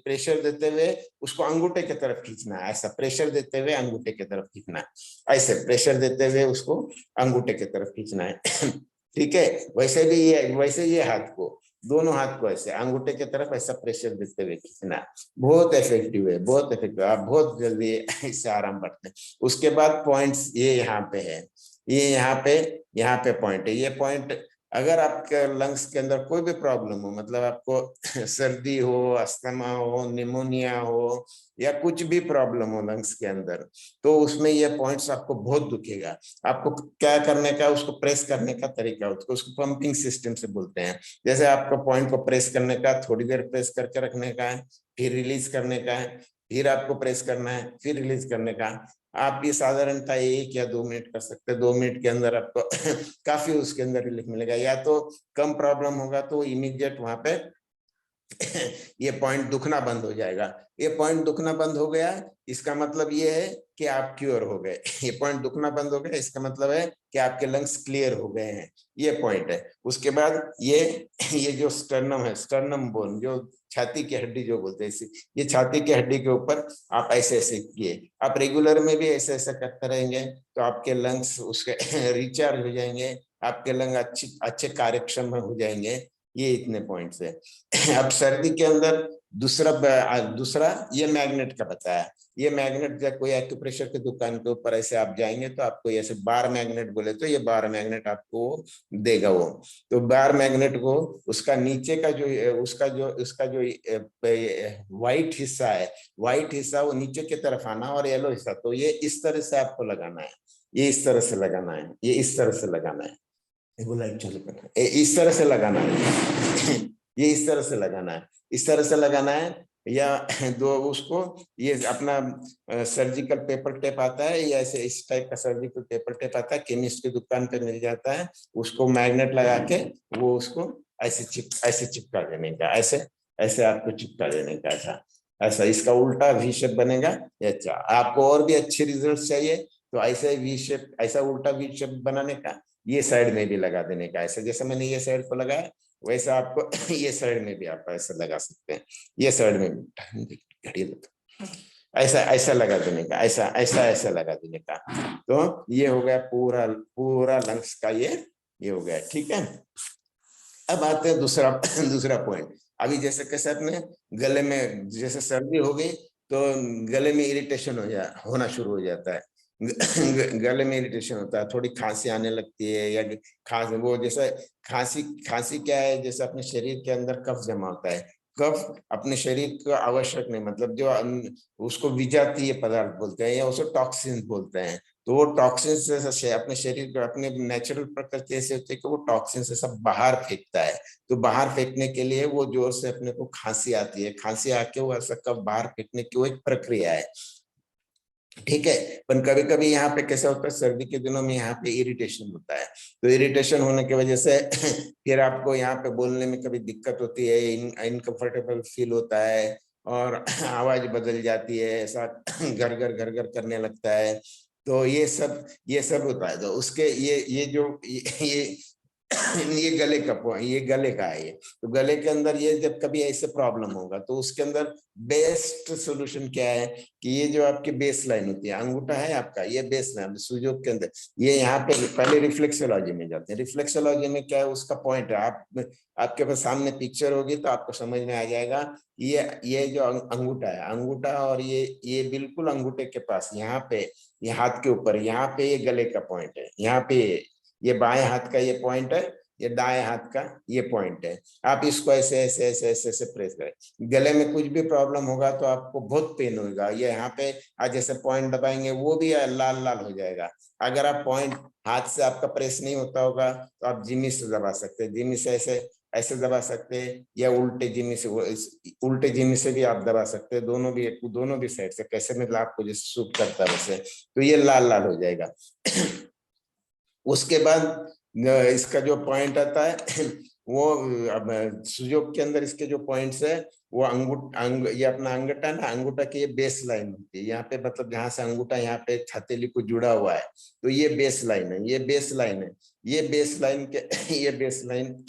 प्रेशर देते हुए उसको अंगूठे की तरफ खींचना है। ऐसा प्रेशर देते हुए अंगूठे की तरफ खींचना है, ऐसे प्रेशर देते हुए उसको अंगूठे की तरफ खींचना है। ठीक है। वैसे ये हाथ को, दोनों हाथ को ऐसे अंगूठे की तरफ ऐसा प्रेशर देते हुए खींचना। बहुत इफेक्टिव है, बहुत इफेक्टिव। आप बहुत जल्दी इससे आराम पड़ते हैं। उसके बाद पॉइंट्स ये यहाँ पे है, ये यहाँ पे पॉइंट है। ये पॉइंट अगर आपके लंग्स के अंदर कोई भी प्रॉब्लम हो, मतलब आपको सर्दी हो, अस्थमा हो, निमोनिया हो, या कुछ भी प्रॉब्लम हो लंग्स के अंदर, तो उसमें ये पॉइंट्स आपको बहुत दुखेगा। आपको क्या करने का, उसको प्रेस करने का तरीका, उसको पंपिंग सिस्टम से बोलते हैं। जैसे आपको पॉइंट को प्रेस करने का, थोड़ी देर प्रेस करके रखने का है, फिर रिलीज करने का है, फिर आपको प्रेस करना है, फिर रिलीज करने का। आप ये साधारणतः 1 या 2 मिनट कर सकते हैं। 2 मिनट के अंदर आपको काफी उसके अंदर रिलीफ मिलेगा। या तो कम प्रॉब्लम होगा तो इमीडिएट वहां पे ये पॉइंट दुखना बंद हो जाएगा। ये पॉइंट दुखना बंद हो गया, इसका मतलब ये है कि आप क्योर हो गए। ये पॉइंट दुखना बंद हो गया, इसका मतलब है कि आपके लंग्स क्लियर हो गए हैं। ये पॉइंट है। उसके बाद ये जो स्टर्नम है, स्टर्नम बोन, जो छाती की हड्डी जो बोलते हैं, ये छाती की हड्डी के ऊपर आप ऐसे ऐसे किए, आप रेगुलर में भी ऐसे ऐसे करते रहेंगे तो आपके लंग्स उसके रिचार्ज हो जाएंगे, आपके लंग अच्छे कार्यक्षम हो जाएंगे। ये इतने पॉइंट्स है। अब सर्दी के अंदर दूसरा ये मैग्नेट का बताया। ये मैग्नेट जब कोई एक्यूप्रेशर की दुकान के ऊपर ऐसे आप जाएंगे तो आपको ऐसे बार मैग्नेट बोले तो ये बार मैग्नेट आपको देगा वो। तो बार मैग्नेट को उसका नीचे का जो उसका जो व्हाइट हिस्सा है, व्हाइट हिस्सा वो नीचे की तरफ आना, और येलो हिस्सा, तो ये इस तरह से आपको लगाना है। ये इस तरह से लगाना है, ये इस तरह से लगाना है। लाइट चालू करना है, इस तरह से लगाना है। ये इस तरह से लगाना है, इस तरह से लगाना है। या दो उसको, ये अपना सर्जिकल पेपर टेप आता है, या ऐसे इस टाइप का सर्जिकल पेपर टेप आता है, केमिस्ट की दुकान पे मिल जाता है। उसको मैग्नेट लगा के वो उसको ऐसे चिपका देने का, ऐसे ऐसे आपको चिपका देने का, ऐसा ऐसा। इसका उल्टा वी शेप बनेगा। अच्छा, आपको और भी अच्छे रिजल्ट चाहिए तो ऐसा वी शेप, ऐसा उल्टा वी शेप बनाने का, ये साइड में भी लगा देने का। ऐसे जैसे मैंने ये साइड को लगाया, वैसा आपको ये साइड में भी आप ऐसा लगा सकते हैं। ये साइड में भी ऐसा ऐसा लगा देने का, ऐसा ऐसा ऐसा लगा देने का। तो ये हो गया पूरा पूरा लंग्स का, ये हो गया। ठीक है। अब आते हैं दूसरा दूसरा पॉइंट। अभी जैसे कैसे अपने गले में जैसे सर्दी हो गई तो गले में इरिटेशन होना शुरू हो जाता है। गले में इरिटेशन होता है, थोड़ी खांसी आने लगती है, या खांसी वो जैसे खांसी खांसी क्या है, जैसे अपने शरीर के अंदर कफ जमा होता है। कफ अपने शरीर को आवश्यक नहीं, मतलब जो उसको विजातीय पदार्थ बोलते हैं, या उसको टॉक्सिन बोलते हैं। तो वो टॉक्सिन से अपने शरीर को, अपने नेचुरल प्रकृति ऐसे होती है कि वो टॉक्सिन से सब बाहर फेंकता है। तो बाहर फेंकने के लिए वो जोर से अपने को खांसी आती है, खांसी आके वो ऐसा कब बाहर फेंकने की वो एक प्रक्रिया है। ठीक है। पर कभी कभी यहाँ पे कैसा होता है, सर्दी के दिनों में यहाँ पे इरिटेशन होता है। तो इरिटेशन होने की वजह से फिर आपको यहाँ पे बोलने में कभी दिक्कत होती है, इनकंफर्टेबल फील होता है, और आवाज बदल जाती है, ऐसा घर घर घर घर करने लगता है। तो ये सब होता है। तो उसके ये जो ये गले का है। ये तो गले के अंदर ये जब कभी ऐसे प्रॉब्लम होगा तो उसके अंदर बेस्ट सॉल्यूशन क्या है कि ये जो आपकी बेस लाइन होती है, अंगूठा है आपका, ये बेस लाइन सुजोग के अंदर, ये यहाँ पे पहले रिफ्लेक्सोलॉजी में जाते हैं। रिफ्लेक्सोलॉजी में क्या है, उसका पॉइंट है, आपके पास सामने पिक्चर होगी तो आपको समझ में आ जाएगा। ये जो अंगूठा है, अंगूठा, और ये बिल्कुल अंगूठे के पास यहाँ पे, ये हाथ के ऊपर यहाँ पे ये गले का पॉइंट है। यहाँ पे ये बाएं हाथ का ये पॉइंट है, ये दाएं हाथ का ये पॉइंट है। आप इसको ऐसे ऐसे ऐसे ऐसे ऐसे प्रेस करें। गले में कुछ भी प्रॉब्लम होगा तो आपको बहुत पेन होगा। ये यहाँ पे आज जैसे पॉइंट दबाएंगे वो भी लाल लाल हो जाएगा। अगर आप पॉइंट हाथ से आपका प्रेस नहीं होता होगा तो आप जिमी से दबा सकते हैं। जिमी से ऐसे ऐसे दबा सकते हैं या उल्टे जिमी से, उल्टे जिमी से भी आप दबा सकते हैं। दोनों भी साइड से कैसे मतलब आपको जैसे सूट करता है वैसे, तो ये लाल लाल हो जाएगा। उसके बाद इसका जो पॉइंट आता है वो अब सुजोग के अंदर इसके जो पॉइंट्स है वो ये अपना अंगूठा ना, अंगूठा की ये बेस लाइन होती है यहाँ पे, मतलब जहां से अंगूठा यहाँ पे हथेली को जुड़ा हुआ है तो ये बेस लाइन है, ये बेस लाइन है। ये बेस लाइन के ये बेस लाइन,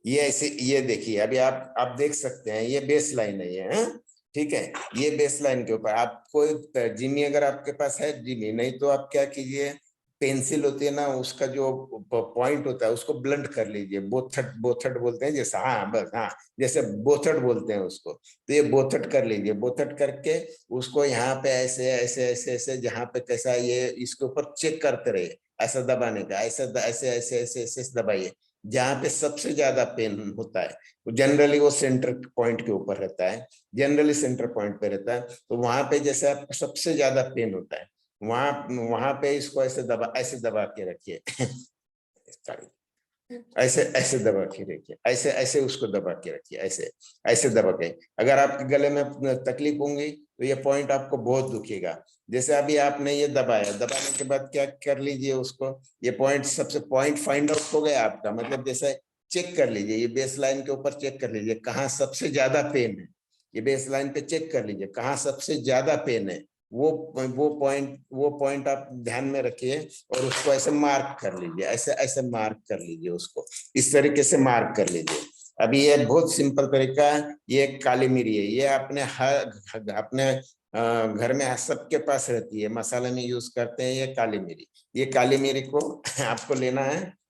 ये ऐसे, ये देखिए अभी आप देख सकते हैं ये बेस लाइन है ये, है ठीक है। ये बेस लाइन के ऊपर आपको जिमी अगर आपके पास है जिमी, नहीं तो आप क्या कीजिए, पेंसिल होती है ना उसका जो पॉइंट होता है उसको ब्लंट कर लीजिए। बोथट, बोथट बोलते हैं जैसे, हाँ बस हाँ, जैसे बोथट बोलते हैं उसको, तो ये बोथट कर लीजिए। बोथट करके उसको यहाँ पे ऐसे ऐसे ऐसे ऐसे जहाँ पे कैसा ये इसके ऊपर चेक करते रहिए, ऐसा दबाने का, ऐसे ऐसे ऐसे ऐसे ऐसे दबाइए जहाँ पे सबसे ज्यादा पेन होता है। जनरली वो सेंटर पॉइंट के ऊपर रहता है, जनरली सेंटर पॉइंट पे रहता है। तो वहां पे जैसे आपको सबसे ज्यादा पेन होता है वहां वहां पे इसको ऐसे दबा के रखिए ऐसे ऐसे दबा के रखिए, ऐसे ऐसे उसको दबा के रखिए, ऐसे ऐसे दबा के। अगर आपके गले में तकलीफ होंगी तो ये पॉइंट आपको बहुत दुखेगा। जैसे अभी आपने ये दबाया, दबाने के बाद क्या कर लीजिए उसको, ये पॉइंट सबसे पॉइंट फाइंड आउट हो गया आपका, मतलब जैसे चेक कर लीजिए, ये बेस लाइन के ऊपर चेक कर लीजिए कहाँ सबसे ज्यादा पेन है। ये बेस लाइन पे चेक कर लीजिए कहाँ सबसे ज्यादा पेन है। वो पॉइंट आप ध्यान में रखिए और उसको ऐसे मार्क कर लीजिए, ऐसे ऐसे मार्क कर लीजिए उसको, इस तरीके से मार्क कर लीजिए। अभी ये बहुत सिंपल तरीका है, ये काली मिरी है, ये अपने घर में सबके पास रहती है, मसाले में यूज करते हैं ये काली मिरी। ये काली मिरी को आपको लेना है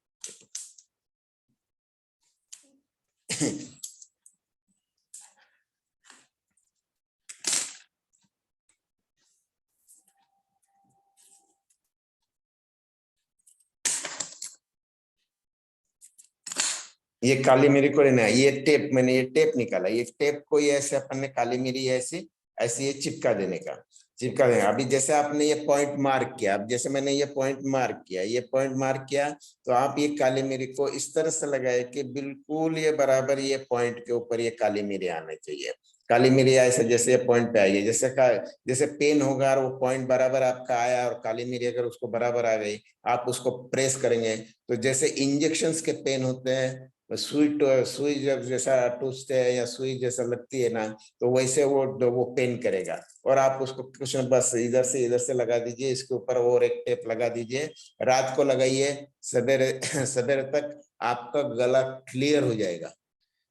ये काली मिरी को लेना है। ये टेप, मैंने ये टेप निकाला, ये टेप को ये ऐसे अपन ने काली मिरी ऐसे ऐसे ये चिपका देने का, चिपका देना। अभी जैसे आपने ये पॉइंट मार्क किया, अब जैसे मैंने ये पॉइंट मार्क किया, ये पॉइंट मार्क किया, तो आप ये काली मिरी को इस तरह से लगाए कि बिल्कुल ये बराबर ये पॉइंट के ऊपर ये काली मिरी आना चाहिए। काली मिरी ऐसे जैसे पॉइंट पे आई है, जैसे पेन होगा और वो पॉइंट बराबर आपका आया और काली मिरी अगर उसको बराबर आ गई, आप उसको प्रेस करेंगे तो जैसे इंजेक्शंस के पेन होते हैं, सुई जब जैसा टूटते है या सुई जैसा लगती है ना, तो वैसे वो पेन करेगा। और आप उसको कुछ बस इधर से लगा दीजिए, इसके ऊपर और एक टेप लगा दीजिए, रात को लगाइए, सवेरे सवेरे तक आपका गला क्लियर हो जाएगा।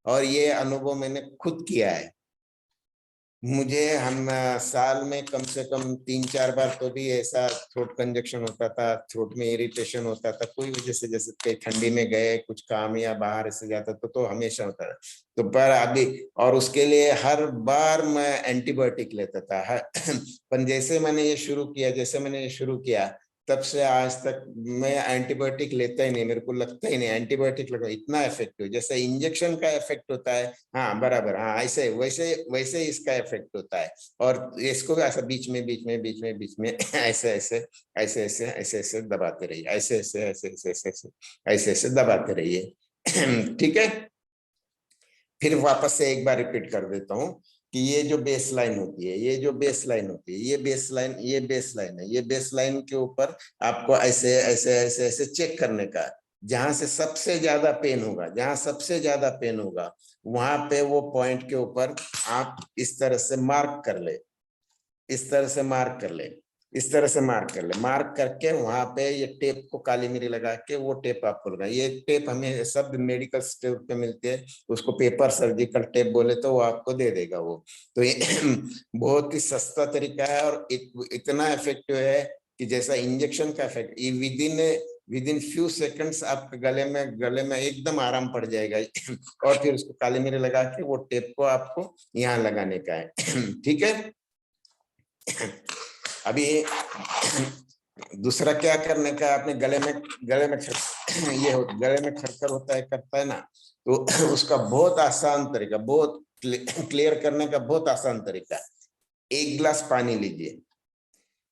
और ये अनुभव मैंने खुद किया है। मुझे हम साल में कम से कम 3-4 बार तो भी ऐसा थ्रोट कंजक्शन होता था, थ्रोट में इरिटेशन होता था कोई वजह से, जैसे कहीं ठंडी में गए कुछ काम या बाहर से जाता तो हमेशा होता था। तो पर अभी, और उसके लिए हर बार मैं एंटीबायोटिक लेता था पर जैसे मैंने ये शुरू किया तब से आज तक मैं एंटीबायोटिक लेता ही नहीं, मेरे को लगता ही नहीं एंटीबायोटिक लगा इतना इफेक्टिव, जैसे इंजेक्शन का इफेक्ट होता है, हाँ बराबर, हाँ ऐसे वैसे वैसे इसका इफेक्ट होता है। और इसको भी ऐसा बीच में ऐसे ऐसे ऐसे ऐसे ऐसे ऐसे दबाते रहिए, ऐसे ऐसे ऐसे ऐसे ऐसे ऐसे ऐसे ऐसे दबाते रहिए ठीक है। फिर वापस से एक बार रिपीट कर देता हूँ कि ये जो बेस लाइन होती है, ये जो बेस लाइन होती है, ये बेस लाइन है, ये बेस लाइन के ऊपर आपको ऐसे ऐसे ऐसे ऐसे चेक करने का, जहां से सबसे ज्यादा पेन होगा, जहां सबसे ज्यादा पेन होगा वहां पे वो पॉइंट के ऊपर आप इस तरह से मार्क कर ले, इस तरह से मार्क कर ले, इस तरह से मार्क कर ले। मार्क करके वहां पे ये टेप को काली मिरी लगा के वो टेप आपको लगा, ये टेप हमें सब मेडिकल स्टोर पे मिलते हैं, उसको पेपर सर्जिकल टेप बोले तो वो आपको दे देगा वो। तो ये बहुत ही सस्ता तरीका है और इतना इफेक्टिव है कि जैसा इंजेक्शन का effect, with in few seconds आपके गले में एकदम आराम पड़ जाएगा और फिर उसको काली मिरी लगा के वो टेप को आपको यहाँ लगाने का है ठीक है। अभी दूसरा क्या करने का, अपने गले में गले में खरखर होता है, करता है ना, तो उसका बहुत आसान तरीका, बहुत क्लियर करने का बहुत आसान तरीका है। 1 गिलास पानी लीजिए,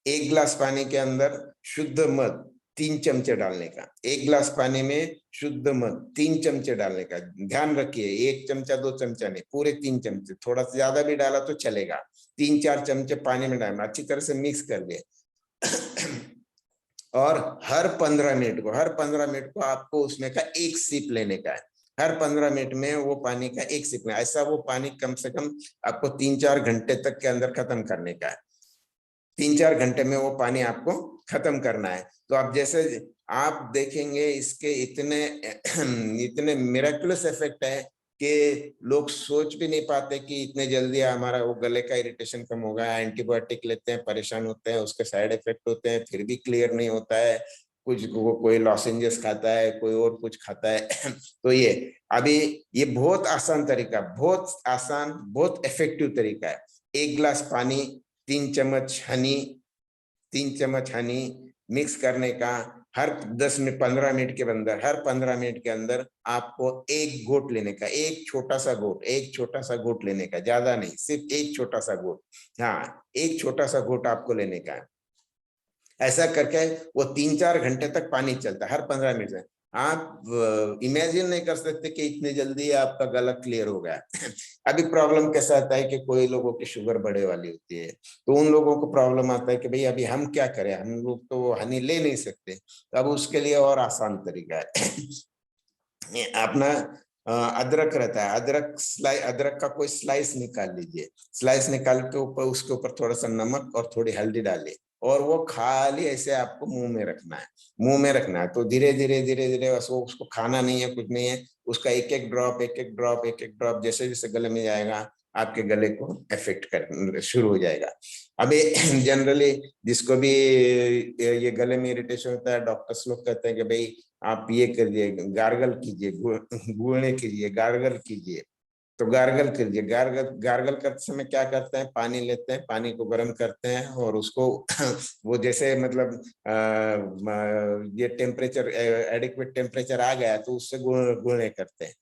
1 गिलास पानी के अंदर शुद्ध मध 3 चमचे डालने का। 1 गिलास पानी में शुद्ध मध 3 चमचे डालने का। ध्यान रखिए, 1 चमचा 2 चमचा नहीं, पूरे 3 चमचे। थोड़ा सा ज्यादा भी डाला तो चलेगा। 3-4 चमचे पानी में डालना, अच्छी तरह से मिक्स कर दिए। और हर 15 मिनट को आपको उसमें का 1 सिप लेने का है। हर 15 मिनट में वो पानी का 1 सिप लेना। ऐसा वो पानी कम से कम आपको 3-4 घंटे तक के अंदर खत्म करने का है। 3-4 घंटे में वो पानी आपको खत्म करना है। तो आप जैसे आप देखेंगे, इसके इतने इतने मिरेकुलस इफेक्ट है कि लोग सोच भी नहीं पाते कि इतने जल्दी हमारा वो गले का इरिटेशन कम होगा। एंटीबायोटिक लेते हैं, परेशान होते हैं, उसके साइड इफेक्ट होते हैं, फिर भी क्लियर नहीं होता है। कुछ कोई लॉजेंजेस खाता है, कोई और कुछ खाता है। तो ये बहुत आसान तरीका, बहुत आसान, बहुत इफेक्टिव तरीका है। 1 गिलास पानी, 3 चम्मच हनी मिक्स करने का। हर 15 मिनट के अंदर, हर 15 मिनट के अंदर आपको 1 घोट लेने का। एक छोटा सा घोट लेने का, ज्यादा नहीं, सिर्फ एक छोटा सा घोट। हाँ, एक छोटा सा घोट आपको लेने का है। ऐसा करके वो 3-4 घंटे तक पानी चलता है, हर 15 मिनट में। आप इमेजिन नहीं कर सकते कि इतने जल्दी आपका गला क्लियर हो गया। अभी प्रॉब्लम कैसा आता है कि कोई लोगों की शुगर बढ़े वाली होती है, तो उन लोगों को प्रॉब्लम आता है कि भाई अभी हम क्या करें, हम लोग तो हनी ले नहीं सकते। तो अब उसके लिए और आसान तरीका है। अपना अदरक रहता है, अदरक का कोई स्लाइस निकाल लीजिए। स्लाइस निकाल के ऊपर, उसके ऊपर थोड़ा सा नमक और थोड़ी हल्दी डालिए, और वो खाली ऐसे आपको मुंह में रखना है। मुंह में रखना है, तो धीरे धीरे धीरे धीरे उसको खाना नहीं है, कुछ नहीं है। उसका एक एक ड्रॉप जैसे जैसे गले में जाएगा, आपके गले को इफेक्ट कर शुरू हो जाएगा। अभी जनरली जिसको भी ये गले में इरिटेशन होता है, डॉक्टर्स लोग कहते हैं कि भाई आप ये करिए, गार्गल कीजिए, गुड़ने कीजिए, गार्गल कीजिए। तो गार्गल कीजिए, गार्गल गार्गल करते समय क्या करते हैं, पानी लेते हैं, पानी को गर्म करते हैं, और उसको वो जैसे मतलब ये टेम्परेचर, एडिक्वेट टेम्परेचर आ गया तो उससे गुड़ने करते हैं।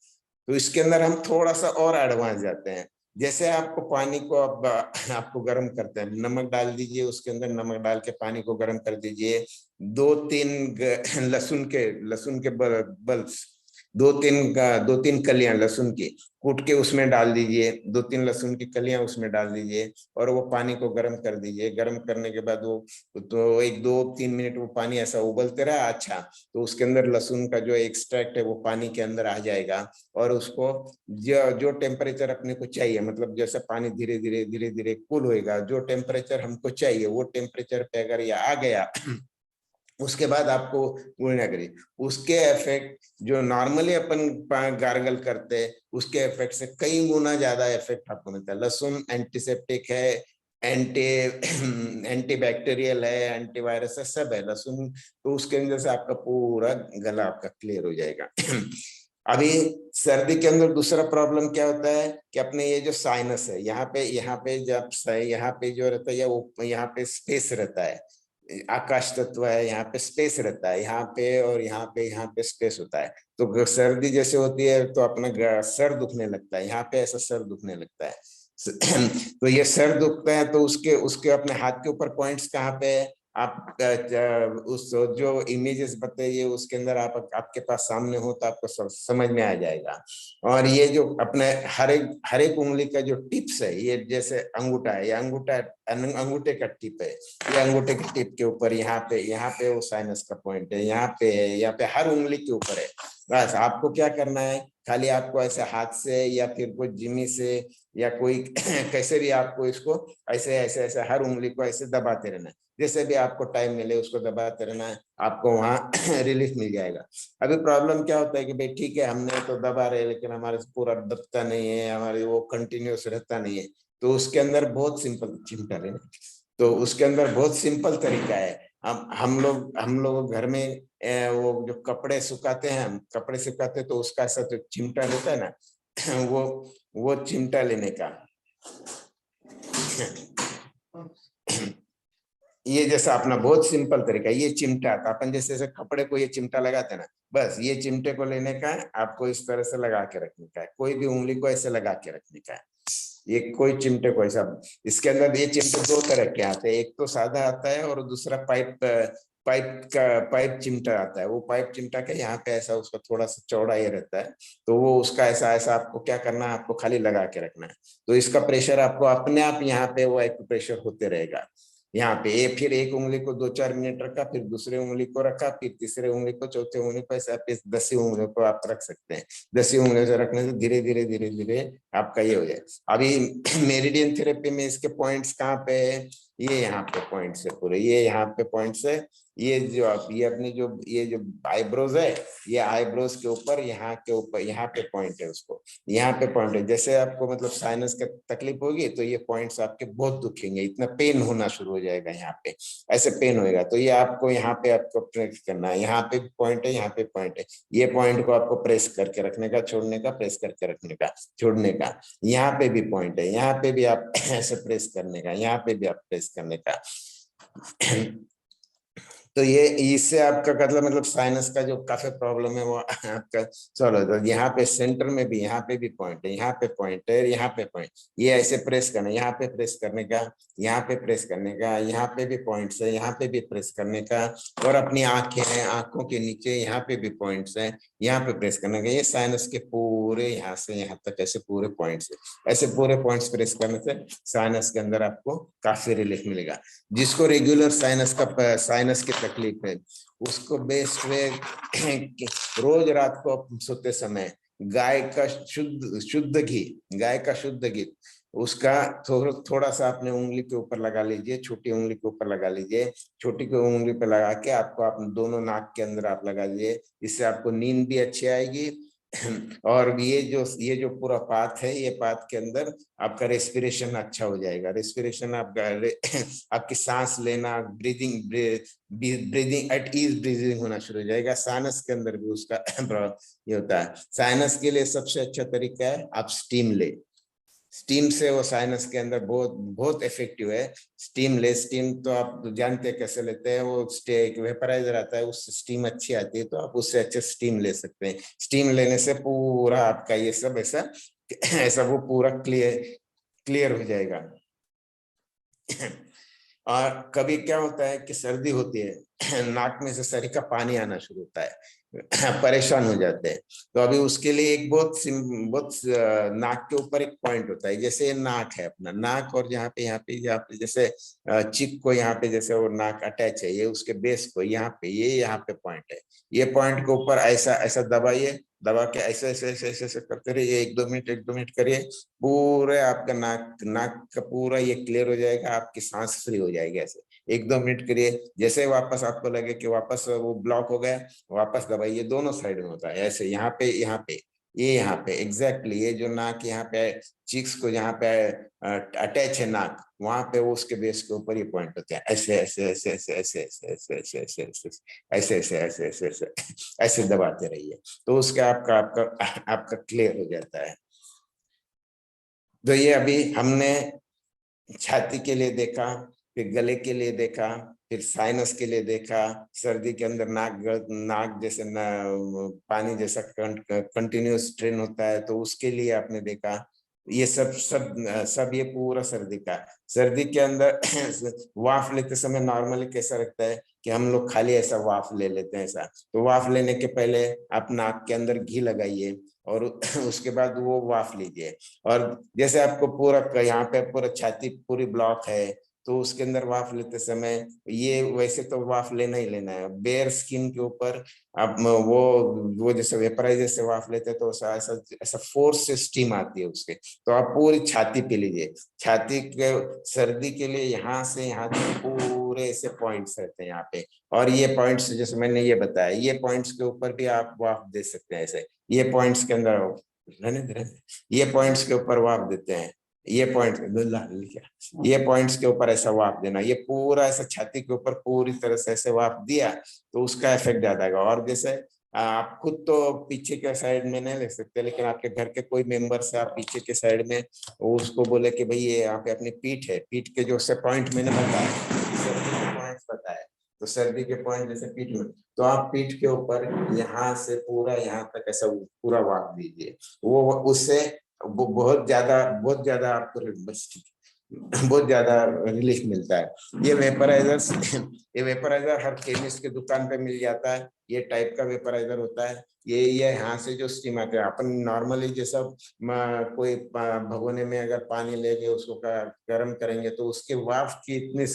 तो इसके अंदर हम थोड़ा सा और एडवांस जाते हैं। जैसे आपको पानी को अब आपको गर्म करते हैं, नमक डाल दीजिए, उसके अंदर नमक डाल के पानी को गर्म कर दीजिए। 2-3 लहसुन के बल्स, 2-3 कलियां लहसुन की कूट के उसमें डाल दीजिए। 2-3 लहसुन की कलियां उसमें डाल दीजिए, और वो पानी को गर्म कर दीजिए। गर्म करने के बाद वो, तो 1-2-3 मिनट वो पानी ऐसा उबलते रहा। अच्छा, तो उसके अंदर लहसुन का जो एक्सट्रैक्ट है वो पानी के अंदर आ जाएगा, और उसको जो टेम्परेचर अपने को चाहिए, मतलब जैसे पानी धीरे धीरे धीरे धीरे कूल होएगा, जो टेम्परेचर हमको चाहिए वो टेम्परेचर पे अगर ये आ गया, उसके बाद आपको गुड़ना करिए। उसके इफेक्ट जो नॉर्मली अपन गार्गल करते हैं, उसके इफेक्ट से कई गुना ज्यादा इफेक्ट आपको मिलता है। लहसुन एंटीसेप्टिक है, एंटी एंटीबैक्टीरियल है, एंटीवायरस है, सब है लहसुन। तो उसके अंदर से आपका पूरा गला आपका क्लियर हो जाएगा। अभी सर्दी के अंदर दूसरा प्रॉब्लम क्या होता है कि अपने ये जो साइनस है, यहाँ पे जब यहाँ पे जो रहता है, वो यहाँ पे स्पेस रहता है, आकाश तत्व है, यहाँ पे स्पेस रहता है, यहाँ पे स्पेस होता है। तो सर्दी जैसे होती है तो अपना सर दुखने लगता है, यहाँ पे ऐसा सर दुखने लगता है। तो ये सर दुखता है, तो उसके उसके अपने हाथ के ऊपर पॉइंट्स कहाँ पे है, आप उस जो इमेजेस बताइए उसके अंदर आपके पास सामने हो तो आपको समझ में आ जाएगा। और ये जो अपने हर एक उंगली का जो टिप्स है, ये जैसे अंगूठा है, ये अंगूठे का टिप है, ये अंगूठे के टिप के ऊपर यहाँ पे वो साइनस का पॉइंट है, यहाँ पे है, यहाँ पे हर उंगली के ऊपर है। बस आपको क्या करना है, खाली आपको ऐसे हाथ से या फिर कोई जिमी से या कोई कैसे भी आपको इसको ऐसे ऐसे ऐसे हर उंगली को ऐसे दबाते रहना है। जैसे भी आपको टाइम मिले उसको दबाते रहना है, आपको वहां रिलीफ मिल जाएगा। अभी प्रॉब्लम क्या होता है कि भाई ठीक है, हमने तो दबा रहे, लेकिन हमारे से पूरा दबता नहीं है, हमारे वो कंटिन्यूस रहता नहीं है। तो उसके अंदर बहुत सिंपल चिमटा लेना, तो उसके अंदर बहुत सिंपल तरीका है। हम लोग घर में वो जो कपड़े सुखाते हैं, हम कपड़े सुखाते हैं, तो उसका ऐसा जो चिमटा रहता है ना, वो चिमटा लेने का। ये जैसा अपना बहुत सिंपल तरीका, ये चिमटा था, अपन जैसे जैसे कपड़े को ये चिमटा लगाते हैं ना, बस ये चिमटे को लेने का है, आपको इस तरह से लगा के रखने का है, कोई भी उंगली को ऐसे लगा के रखने का है। ये कोई चिमटे को ऐसा, इसके अंदर ये चिमटे दो तरह के आते हैं, एक तो सादा आता है और दूसरा पाइप चिमटा आता है। वो पाइप चिमटा के यहाँ पे ऐसा उसका थोड़ा सा चौड़ा ये रहता है, तो वो उसका ऐसा ऐसा आपको क्या करना है, आपको खाली लगा के रखना है, तो इसका प्रेशर आपको अपने आप यहाँ पे वो एक प्रेशर होते रहेगा यहाँ पे। ये फिर एक उंगली को 2-4 मिनट रखा, फिर दूसरे उंगली को रखा, फिर तीसरे उंगली को, चौथे उंगली को, ऐसे आप 10 उंगलियों को आप रख सकते हैं। 10 उंगलियों से रखने से धीरे धीरे धीरे धीरे आपका ये हो जाए। अभी मेरिडियन थेरेपी में इसके पॉइंट्स कहाँ पे है, ये यहाँ पे पॉइंट्स है पूरे, ये यहाँ पे पॉइंट्स है। ये जो आप ये अपनी जो ये जो आईब्रोज है, ये आईब्रोज के ऊपर यहाँ के ऊपर यहाँ पे पॉइंट है, उसको यहाँ पे पॉइंट है। जैसे आपको मतलब साइनस का तकलीफ होगी तो ये पॉइंट्स आपके बहुत दुखेंगे, इतना पेन होना शुरू हो जाएगा यहाँ पे, ऐसे पेन होएगा, तो ये आपको यहाँ पे आपको प्रेस करना है। यहाँ पे पॉइंट है, यहाँ पे पॉइंट है, ये पॉइंट को आपको प्रेस करके रखने का, छोड़ने का, प्रेस करके रखने का, छोड़ने का। यहाँ पे भी पॉइंट है, यहाँ पे भी आप ऐसे प्रेस करने का, यहाँ पे भी आप प्रेस करने का। तो ये इससे आपका मतलब साइनस का जो काफी प्रॉब्लम है वो आपका सॉल्व होता है। यहाँ पे सेंटर में भी, यहाँ पे भी पॉइंट है, यहाँ पे पॉइंट है, यहाँ पे पॉइंट, ये ऐसे प्रेस करना, यहाँ पे प्रेस करने का, यहाँ पे प्रेस करने का, यहाँ पे भी पॉइंट्स है, यहाँ पे भी प्रेस करने का। और अपनी आंखें हैं, आंखों के नीचे यहाँ पे भी पॉइंट्स है, यहाँ पे प्रेस करने का। ये साइनस के पूरे यहाँ से यहाँ तक ऐसे पूरे पॉइंट्स है, ऐसे पूरे पॉइंट्स प्रेस करने से साइनस के अंदर आपको काफी रिलीफ मिलेगा। जिसको रेगुलर साइनस की तकलीफ है, उसको बेस्ट वे रोज रात को सोते समय गाय का शुद्ध घी उसका थोड़ा सा अपने उंगली के ऊपर लगा लीजिए, छोटी उंगली के ऊपर लगा लीजिए, छोटी की उंगली पे लगा के आपको अपने दोनों नाक के अंदर आप लगा लीजिए। इससे आपको नींद भी अच्छी आएगी। और ये जो पूरा पाथ है, ये पाथ के अंदर आपका रेस्पिरेशन अच्छा हो जाएगा। रेस्पिरेशन आपकी सांस लेना, ब्रीदिंग एट ईज ब्रीदिंग होना शुरू हो जाएगा। साइनस के अंदर भी उसका ये होता है। साइनस के लिए सबसे अच्छा तरीका है आप स्टीम ले, स्टीम से वो साइनस के अंदर बहुत बहुत इफेक्टिव है। स्टीम ले, स्टीम तो आप जानते हैं कैसे लेते हैं, वो एक वेपराइजर आता है, उससे स्टीम अच्छी आती है, तो आप उससे अच्छे स्टीम ले सकते हैं। स्टीम लेने से पूरा आपका ये सब ऐसा ऐसा वो पूरा क्लियर हो जाएगा। और कभी क्या होता है कि सर्दी होती है, नाक में से सरी का पानी आना शुरू होता है, परेशान हो जाते हैं। तो अभी उसके लिए एक बहुत नाक के ऊपर एक पॉइंट होता है। जैसे नाक है अपना, नाक और यहाँ पे जैसे चिक को यहाँ पे जैसे वो नाक अटैच है, ये उसके बेस को यहाँ पे, ये यहाँ पे पॉइंट है। ये पॉइंट के ऊपर ऐसा ऐसा दबाइए, दबा के ऐसे ऐसे ऐसे ऐसे ऐसे करते रहिए, 1-2 मिनट करिए, पूरे आपका नाक नाक का पूरा ये क्लियर हो जाएगा, आपकी सांस फ्री हो जाएगी। ऐसे 1-2 मिनट करिए, जैसे वापस आपको लगे कि वापस वो ब्लॉक हो गया, वापस दबाइए। दोनों साइड में होता है ऐसे, यहाँ पे ये यहाँ पे एग्जैक्टली ये जो नाक यहाँ पे चिक्स को जहाँ पे अटैच है नाक, वहां पे वो उसके बेस के ऊपर ये पॉइंट होते हैं। ऐसे ऐसे ऐसे ऐसे ऐसे ऐसे ऐसे ऐसे ऐसे ऐसे ऐसे ऐसे ऐसे ऐसे ऐसे ऐसे दबाते रहिए, तो उसका आपका आपका आपका क्लियर हो जाता है। तो ये अभी हमने छाती के लिए देखा, फिर गले के लिए देखा, फिर साइनस के लिए देखा, सर्दी के अंदर नाक जैसे पानी जैसा कंटिन्यूस ट्रेन होता है तो उसके लिए आपने देखा। ये सब सब सब ये पूरा सर्दी का। सर्दी के अंदर वाफ लेते समय नॉर्मली कैसा लगता है कि हम लोग खाली ऐसा वाफ ले लेते हैं ऐसा, तो वाफ लेने के पहले आप नाक के अंदर घी लगाइए और उसके बाद वो वाफ लीजिए। और जैसे आपको पूरा यहाँ पे पूरा छाती पूरी ब्लॉक है, तो उसके अंदर वाफ लेते समय ये वैसे तो वाफ लेना ही लेना है, बेयर स्किन के ऊपर आप वो जैसे वेपराइजर से वाफ लेते हैं तो ऐसा ऐसा फोर्स से स्टीम आती है उसके, तो आप पूरी छाती पे लीजिए। छाती के सर्दी के लिए यहाँ से यहाँ तक पूरे ऐसे पॉइंट्स रहते हैं यहाँ पे, और ये पॉइंट्स जैसे मैंने ये बताया, ये पॉइंट्स के ऊपर भी आप वाफ दे सकते हैं ऐसे। ये पॉइंट्स के अंदर ये पॉइंट्स के ऊपर वाफ देते हैं, ये पॉइंट ये पॉइंट्स के ऊपर ऐसा वाफ देना, ये पूरा ऐसा छाती के ऊपर पूरी तरह से ऐसे वाफ दिया तो उसका इफेक्ट ज्यादा आएगा। और जैसे आप खुद तो पीछे के साइड में नहीं ले सकते, लेकिन आपके घर के कोई मेंबर से आप पीछे के साइड में उसको बोले कि भाई ये यहाँ पे अपनी पीठ है, पीठ के जो से पॉइंट मैंने बताया सर्दी के पॉइंट्स बताए, तो सर्दी के पॉइंट जैसे पीठ में, तो आप पीठ के ऊपर यहाँ से पूरा यहाँ तक ऐसा पूरा वाफ दीजिए, वो उससे बहुत ज्यादा आपको बहुत ज्यादा रिलीफ मिलता है। ये वेपराइजर हर केमिस्ट के दुकान पे मिल जाता है, ये टाइप का वेपराइजर होता है। ये यहाँ से जो स्टीम आते हैं, अपन नॉर्मली जैसा कोई भगोने में अगर पानी लेके उसको गर्म करेंगे तो उसके वाफ की इतनी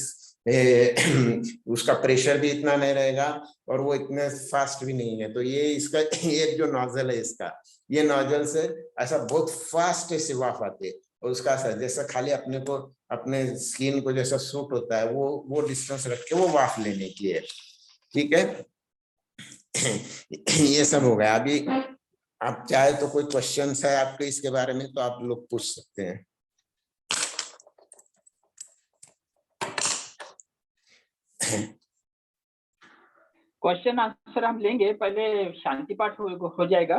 उसका प्रेशर भी इतना नहीं रहेगा और वो इतने फास्ट भी नहीं है। तो ये इसका एक जो नोजल है इसका, ये नोजल से ऐसा बहुत फास्ट ऐसी वाफ आती है, और उसका असर जैसा खाली अपने को अपने स्किन को जैसा सूट होता है वो डिस्टेंस रख के वो वाफ लेने की है। ठीक है, ये सब हो गया। अभी आप चाहे तो कोई क्वेश्चंस है आपके इसके बारे में तो आप लोग पूछ सकते हैं।
क्वेश्चन आंसर हम लेंगे, पहले शांति पाठ हो जाएगा।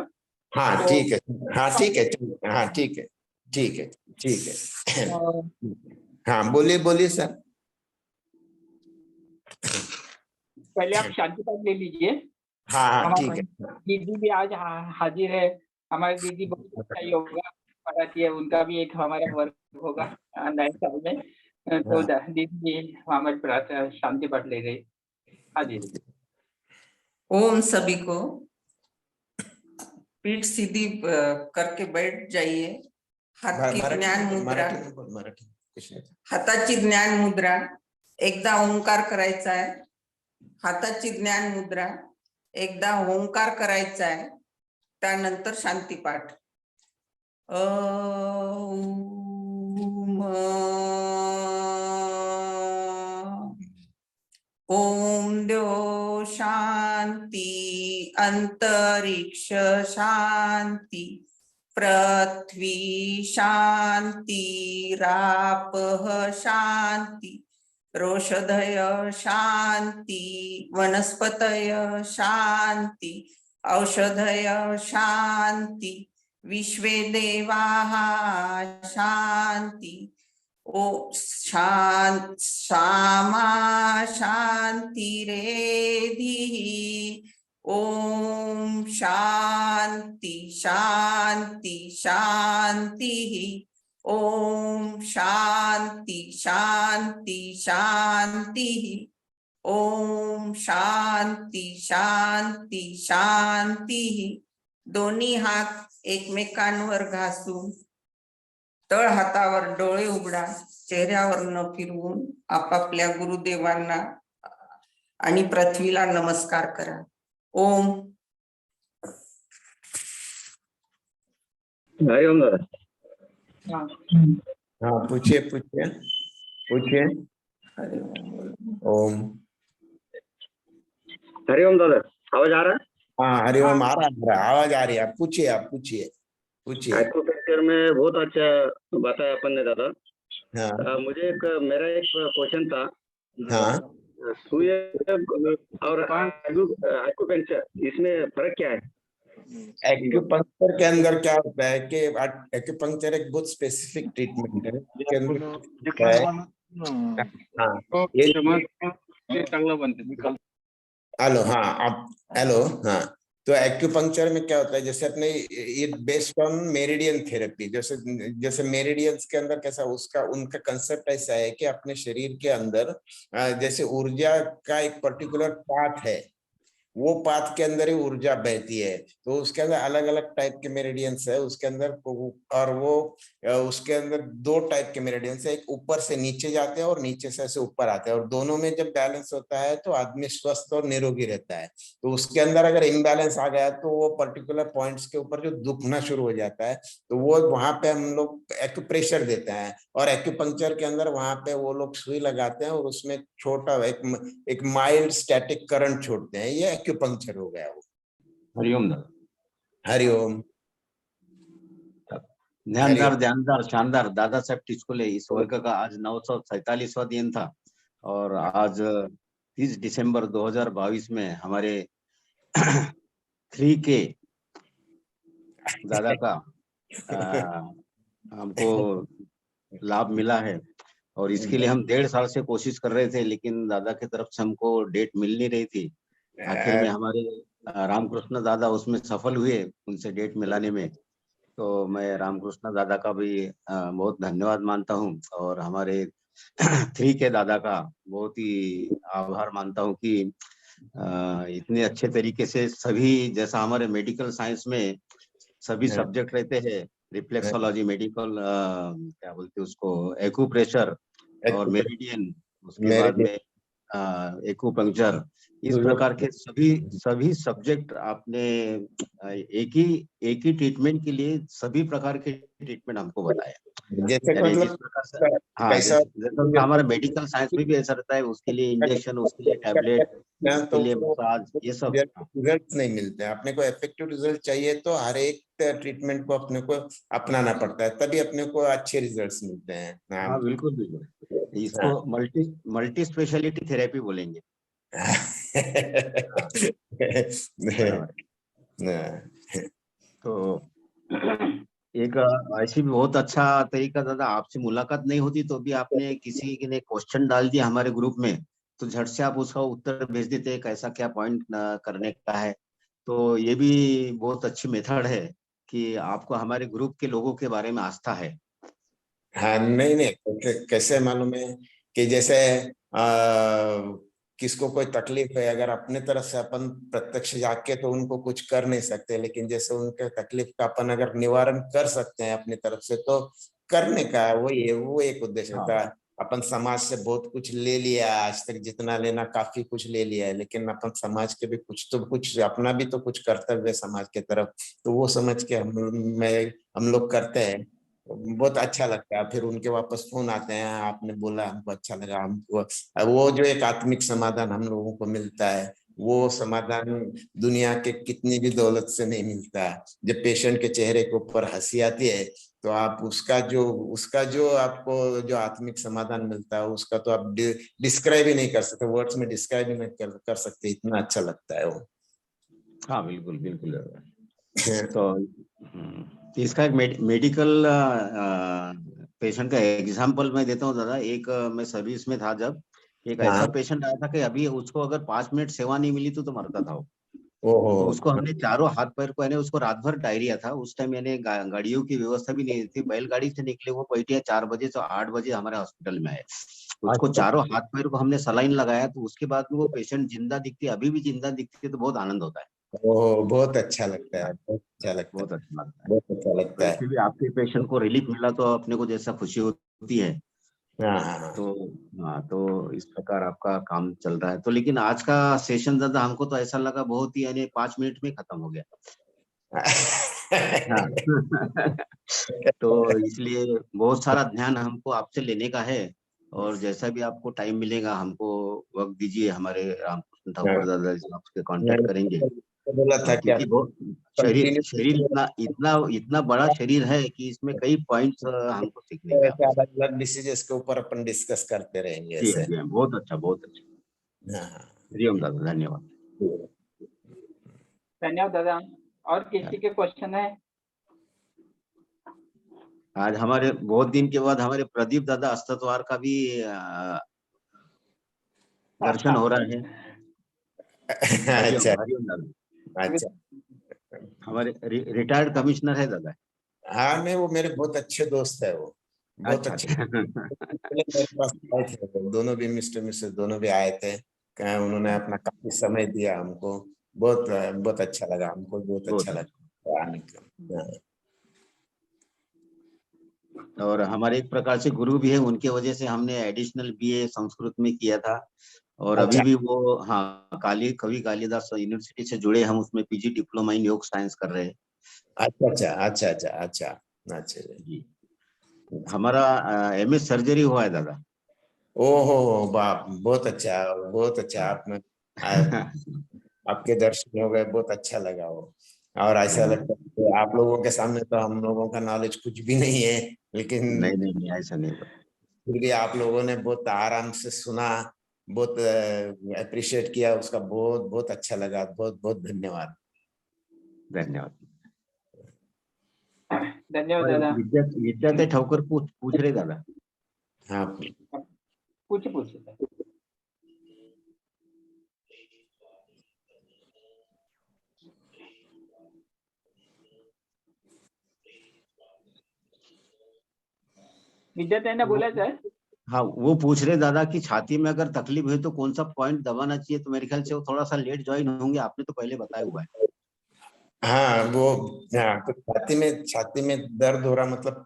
हाँ
तो
ठीक है, हाँ ठीक है, हाँ ठीक है, ठीक है, ठीक है। हाँ बोलिए बोलिए सर।
पहले आप शांति पाठ ले लीजिए।
हाँ ठीक है।
दीदी भी आज हाजिर है। हमारी दीदी बहुत अच्छा योगा पढ़ाती है, उनका भी एक हमारा वर्क होगा नए साल में। तो दीदी हमारे प्रार्थना शांति पाठ ले गई। हाँ जी।
ओम सभी को पीठ सीधी करके बैठ जाइए। हात की ज्ञान मुद्रा, हाताची ज्ञान मुद्रा, एकदा ओंकार करायचा आहे। हाताची ज्ञान मुद्रा, एकदा ओंकार करायचा आहे, त्यानंतर शांती पाठ। ओम द्यो शांति, अंतरिक्ष शांति, पृथ्वी शांति, रापः शांति, रोषधय शांति, वनस्पतय शांति, औषधय शांति, विश्वे देवाः शांति। ओ शांत सामा शांतिरेधि। ओम शांति शांति शांति। ओम शांति शांति शांति। ओम शांति शांति शांति। दोन्ही हात एकमेकांवर घासून तळ हातावर डोळे उघडा, चेहऱ्यावर न फिरवून आपापल्या गुरुदेवांना आणि पृथ्वीला नमस्कार करा। ओम।
हरिओम दादा।
हाँ पूछिए पूछिए पूछिए। ओम।
हरिओम दादा, आवाज आ रहा है?
हाँ हरिओम आ रहा है, आवाज आ रही है। आप पूछिए पूछिए।
एक्यूपंक्चर में बहुत अच्छा बताया अपन ने दादा।
हाँ
मेरा एक क्वेश्चन था।
हाँ,
सुई और एक्यूपंक्चर, इसमें फर्क क्या है?
एक्यूपंक्चर के अंदर क्या होता है कि एक्यूपंक्चर एक बहुत स्पेसिफिक ट्रीटमेंट है के अंदर है। हाँ ये
चांगलं बनते।
हेलो, हाँ आप हेलो। हाँ तो एक्यूपंक्चर में क्या होता है, जैसे अपने ये बेस्ड ऑन मेरिडियन थेरेपी, जैसे जैसे मेरिडियंस के अंदर कैसा उसका उनका कंसेप्ट ऐसा है कि अपने शरीर के अंदर जैसे ऊर्जा का एक पर्टिकुलर पाथ है, वो पाथ के अंदर ही ऊर्जा बहती है। तो उसके अंदर अलग अलग टाइप के मेरिडियंस है उसके अंदर, और वो उसके अंदर दो टाइप के मेरिडियंस है, एक ऊपर से नीचे जाते हैं और नीचे से ऐसे ऊपर आते हैं, और दोनों में जब बैलेंस होता है तो आदमी स्वस्थ और निरोगी रहता है। तो उसके अंदर अगर इम्बैलेंस आ गया तो वो पर्टिकुलर पॉइंट्स के ऊपर जो दुखना शुरू हो जाता है, तो वो वहां पे हम लोग एक्यूप्रेशर देते हैं, और एक्यूपंक्चर के अंदर वहां पे वो लोग सुई लगाते हैं और उसमें छोटा एक माइल्ड स्टैटिक करंट छोड़ते हैं। ये एक्यूपंक्चर हो गया वो।
हरिओम।
हरिओम।
ध्यानदार ध्यानदार शानदार दादा साहब टिचकुले। इस वर्ग का आज 947वां दिन था, और आज 30 दिसंबर 2022 में हमारे 3K दादा का हमको लाभ मिला है। और इसके लिए हम 1.5 साल से कोशिश कर रहे थे, लेकिन दादा की तरफ से हमको डेट मिल नहीं रही थी। आखिर में हमारे रामकृष्ण दादा उसमें सफल हुए, उनसे डेट मिलाने में। तो मैं रामकृष्ण दादा का भी बहुत धन्यवाद मानता हूँ, और हमारे 3K दादा का बहुत ही आभार मानता हूँ कि इतने अच्छे तरीके से सभी, जैसा हमारे मेडिकल साइंस में सभी सब्जेक्ट रहते हैं, रिफ्लेक्सोलॉजी, मेडिकल क्या बोलते हैं उसको, एक्यूप्रेशर और मेरिडियन, उसके बाद में एक्यूपंक्चर, इस प्रकार के सभी सब्जेक्ट आपने एक ही ट्रीटमेंट के लिए सभी प्रकार के ट्रीटमेंट हमको बताया।
जैसे
यानी जिस
मतलब
प्रकार से, हाँ,
कैसा
जैसा हमारा मेडिकल साइंस में भी ऐसा रहता है, उसके लिए इंजेक्शन, उसके लिए टैबलेट, उसके लिए मसाज, ये सब।
रिजल्ट नहीं मिलते हैं। अपने को इफेक्टिव रिजल्ट चाहिए तो हर एक ट्रीटमेंट को अपने को अपनाना पड़ता है, तभी अपने को अच्छे रिजल्ट्स मिलते हैं।
हाँ, बिल्कुल बिल्कुल, इसको मल्टी स्पेशलिटी थेरेपी बोलेंगे। तो एक ऐसी भी बहुत अच्छा तरीका दादा, आपसे मुलाकात नहीं होती तो भी आपने किसी ने क्वेश्चन डाल दिया हमारे ग्रुप में, तो झट से आप उसका उत्तर भेज देते, कैसा क्या पॉइंट करने का है। तो ये भी बहुत अच्छी मेथड है कि आपको हमारे ग्रुप के लोगों के बारे में आस्था है।
हाँ, नहीं, कैसे मालूम है कि जैसे किसको कोई तकलीफ है, अगर अपने तरफ से अपन प्रत्यक्ष जाके तो उनको कुछ कर नहीं सकते, लेकिन जैसे उनके तकलीफ का अपन अगर निवारण कर सकते हैं अपनी तरफ से तो करने का वही है, वो एक उद्देश्य होता है। अपन समाज से बहुत कुछ ले लिया, आज तक जितना लेना काफी कुछ ले लिया है, लेकिन अपन समाज के भी कुछ अपना भी तो कुछ कर्तव्य है समाज के तरफ, तो वो समझ के हम लोग करते हैं। बहुत अच्छा लगता है। फिर उनके वापस फोन आते हैं, आपने बोला हमको अच्छा लगा, हमको वो जो एक आत्मिक समाधान हम लोगों को मिलता है, वो समाधान दुनिया के कितनी भी दौलत से नहीं मिलता। जब पेशेंट के चेहरे के ऊपर हंसी आती है तो आप उसका जो आपको जो आत्मिक समाधान मिलता है, उसका तो आप डिस्क्राइब ही नहीं कर सकते, वर्ड्स में डिस्क्राइब ही नहीं कर सकते, इतना अच्छा लगता है वो।
हाँ, बिल्कुल बिल्कुल। तो इसका एक मेडिकल पेशेंट का एग्जांपल मैं देता हूँ दादा। एक मैं सर्विस में था, जब एक ऐसा पेशेंट आया था कि अभी उसको अगर 5 मिनट सेवा नहीं मिली तो मरता था वो। तो उसको हमने चारों हाथ पैर को, यानी उसको रात भर डायरिया था उस टाइम, यानी गाड़ियों की व्यवस्था भी नहीं थी, बैलगाड़ी से निकले वो बैठे 4 बजे से 8 बजे हमारे हॉस्पिटल में आए। उसको चारों हाथ पैर को हमने सलाइन लगाया, तो उसके बाद में वो पेशेंट जिंदा दिखती है, अभी भी जिंदा दिखती है, तो बहुत आनंद होता है।
बहुत अच्छा लगता है, बहुत अच्छा लगता है,
बहुत अच्छा लगता है।
बहुत अच्छा लगता है।
वैसे भी आपके पेशेंट को रिलीफ मिला तो अपने को जैसा खुशी होती है।
हाँ,
तो हाँ, तो इस प्रकार आपका काम चल रहा है। तो लेकिन आज का सेशन दादा हमको तो ऐसा लगा बहुत ही, यानी 5 मिनट में खत्म हो गया। हाँ। तो इसलिए बहुत सारा ध्यान हमको आपसे लेने का है, और जैसा भी आपको टाइम मिलेगा हमको वक्त दीजिए, हमारे रामकृष्ण ठाकुर दादा जी आपसे कांटेक्ट करेंगे।
बोला था कि
क्योंकि बहुत शरीर इतना बड़ा शरीर है कि इसमें कई पॉइंट्स हमको सीखने का है।
अलग अलग डिसीजेस के ऊपर अपन डिस्कस करते रहेंगे
जी
ऐसे।
जी, बहुत अच्छा, बहुत अच्छा।
हाँ,
हरिओम दादा, धन्यवाद।
धन्यवाद दादा। और किसी के क्वेश्चन है?
आज हमारे बहुत दिन के बाद हमारे प्रदीप दादा अस्तित्वार का भी दर्शन हो रहा है। हरिओम
अच्छा
हरिओम दादा,
अच्छा।
हमारे रिटायर्ड कमिश्नर है दादा।
हाँ, नहीं, वो मेरे बहुत अच्छे दोस्त है, वो बहुत
अच्छा
अच्छे।
अच्छा।
पहले मेरे पास आए थे वो दोनों भी, मिस्टर मिसेस दोनों भी आए थे। उन्होंने अपना काफी समय दिया हमको, बहुत बहुत अच्छा लगा हमको, बहुत
बहुत
अच्छा लगा आने का। हाँ।
और हमारे एक प्रकार से गुरु भी है, उनके वजह से हमने एडिशनल बीए संस्कृत में किया था, और अभी
अच्छा
भी वो, हाँ, कवि कालिदास यूनिवर्सिटी से जुड़े, हम उसमें पीजी डिप्लोमा इन योग साइंस कर रहे हैं।
अच्छा अच्छा अच्छा अच्छा अच्छा अच्छा
जी, हमारा एमएस सर्जरी हुआ है दादा।
ओहो बाप, बहुत अच्छा, बहुत अच्छा। आपके दर्शन हो गए, बहुत अच्छा लगा वो। और ऐसा लगता है कि आप लोगों के सामने तो हम लोगों का नॉलेज कुछ भी नहीं है, लेकिन
नहीं नहीं नहीं, ऐसा नहीं होता।
फिर भी आप लोगों ने बहुत आराम से सुना, बहुत अप्रिशिएट किया, उसका बहुत बहुत अच्छा लगा। बहुत बहुत धन्यवाद।
धन्यवाद।
धन्यवाद दादा।
विद्यार्थी ठाकुर पूछ रहे दादा।
हाँ
पूछे सर। विद्यार्थ्यांना बोलायचं आहे।
हाँ, वो पूछ रहे दादा कि छाती में अगर तकलीफ है तो कौन सा पॉइंट दबाना चाहिए, तो मेरे ख्याल से वो थोड़ा सा लेट ज्वाइन होंगे, आपने तो पहले बताया हुआ है।
हाँ वो, हाँ तो छाती में दर्द हो रहा मतलब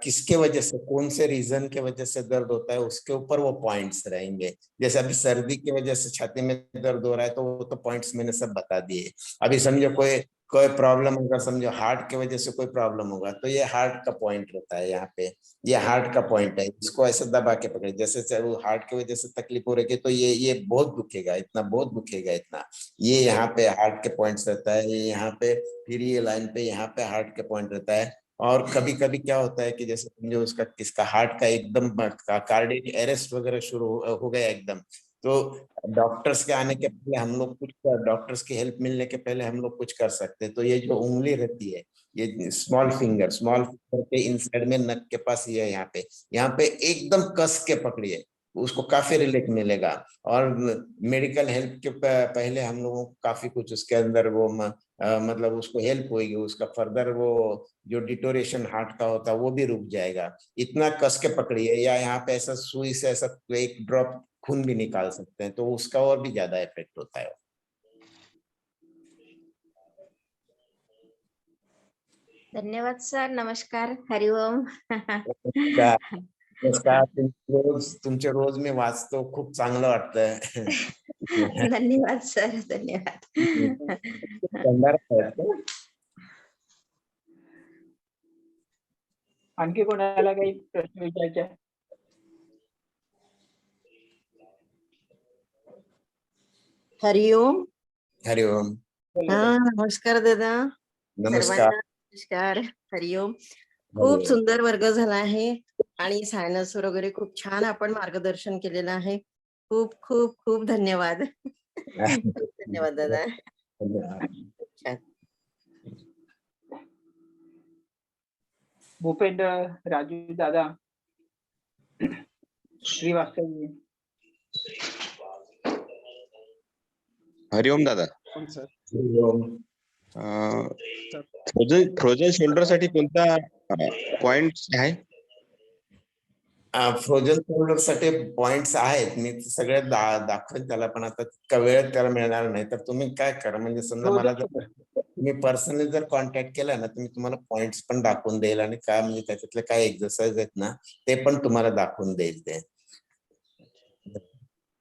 किसके वजह से, कौन से रीजन के वजह से दर्द होता है, उसके ऊपर वो पॉइंट्स रहेंगे। जैसे अभी सर्दी की वजह से छाती में दर्द हो रहा है तो वो तो पॉइंट्स मैंने सब बता दिए। अभी समझो कोई कोई प्रॉब्लम होगा, समझो हार्ट की वजह से कोई प्रॉब्लम होगा तो ये हार्ट का पॉइंट रहता है यहाँ पे, ये हार्ट का पॉइंट है, इसको ऐसे दबा के पकड़े। जैसे वो हार्ट की वजह से तकलीफ हो रही है तो ये बहुत दुखेगा, इतना बहुत दुखेगा इतना, ये यहाँ पे हार्ट के पॉइंट्स रहता है, ये यहाँ पे, फिर ये लाइन पे यहाँ पे हार्ट के पॉइंट रहता है। और कभी कभी क्या होता है कि जैसे समझो उसका किसका हार्ट का एकदम कार्डियक अरेस्ट वगैरह शुरू हो गया एकदम, तो डॉक्टर्स के आने के पहले हम लोग कुछ, डॉक्टर्स की हेल्प मिलने के पहले हम लोग कुछ कर सकते हैं। तो ये जो उंगली रहती है, ये स्मॉल फिंगर के इनसाइड में नक के पास, ये यहाँ पे एकदम कस के पकड़िए, उसको काफी रिलीफ मिलेगा। और मेडिकल हेल्प के पहले हम लोगों को काफी कुछ उसके अंदर वो मतलब उसको हेल्प होगी, उसका फर्दर वो जो डिटोरेशन हार्ट का होता है वो भी रुक जाएगा। इतना कस के पकड़िए, या यहाँ पे ऐसा सुई से ऐसा एक ड्रॉप खून भी निकाल सकते हैं तो उसका और भी ज्यादा इफेक्ट होता है।
धन्यवाद सर, नमस्कार, हरिओम।
नमस्कार, तुमचे रोज मी वाचतो, खूप चांगलं वाटतं।
धन्यवाद सर, धन्यवाद।
आणखी कोणाला काही प्रश्न विचारायचे आहे?
हरिओम.
हरिओम.
हाँ, नमस्कार दादा.
नमस्कार.
सर्वांना नमस्कार. हरिओम. खूप सुंदर वर्ग झाला आहे आणि सायन्स वगैरे खूप छान आपण मार्गदर्शन केलेलं आहे. खूप खूप खूप धन्यवाद. धन्यवाद दादा. छान.
भूपेंद्र राजू दादा श्रीवास्तव जी.
हरिओम दादा.
हरिओम.
फ्रोजन शोल्डर साठी कोणता पॉइंट आहे?
फ्रोजन शोल्डर साठी पॉइंट्स आहेत, मी सगळे दाखवेन त्याला, पण आता तितका वेळ त्याला मिळणार नाही. तर तुम्ही काय करा, म्हणजे समजा मला जर तुम्ही पर्सनली जर कॉन्टॅक्ट केला ना, तर मी तुम्हाला पॉइंट्स पण दाखवून देईल आणि काय म्हणजे त्याच्यातले काय एक्सरसाइज आहेत ना ते पण तुम्हाला दाखवून देईल ते.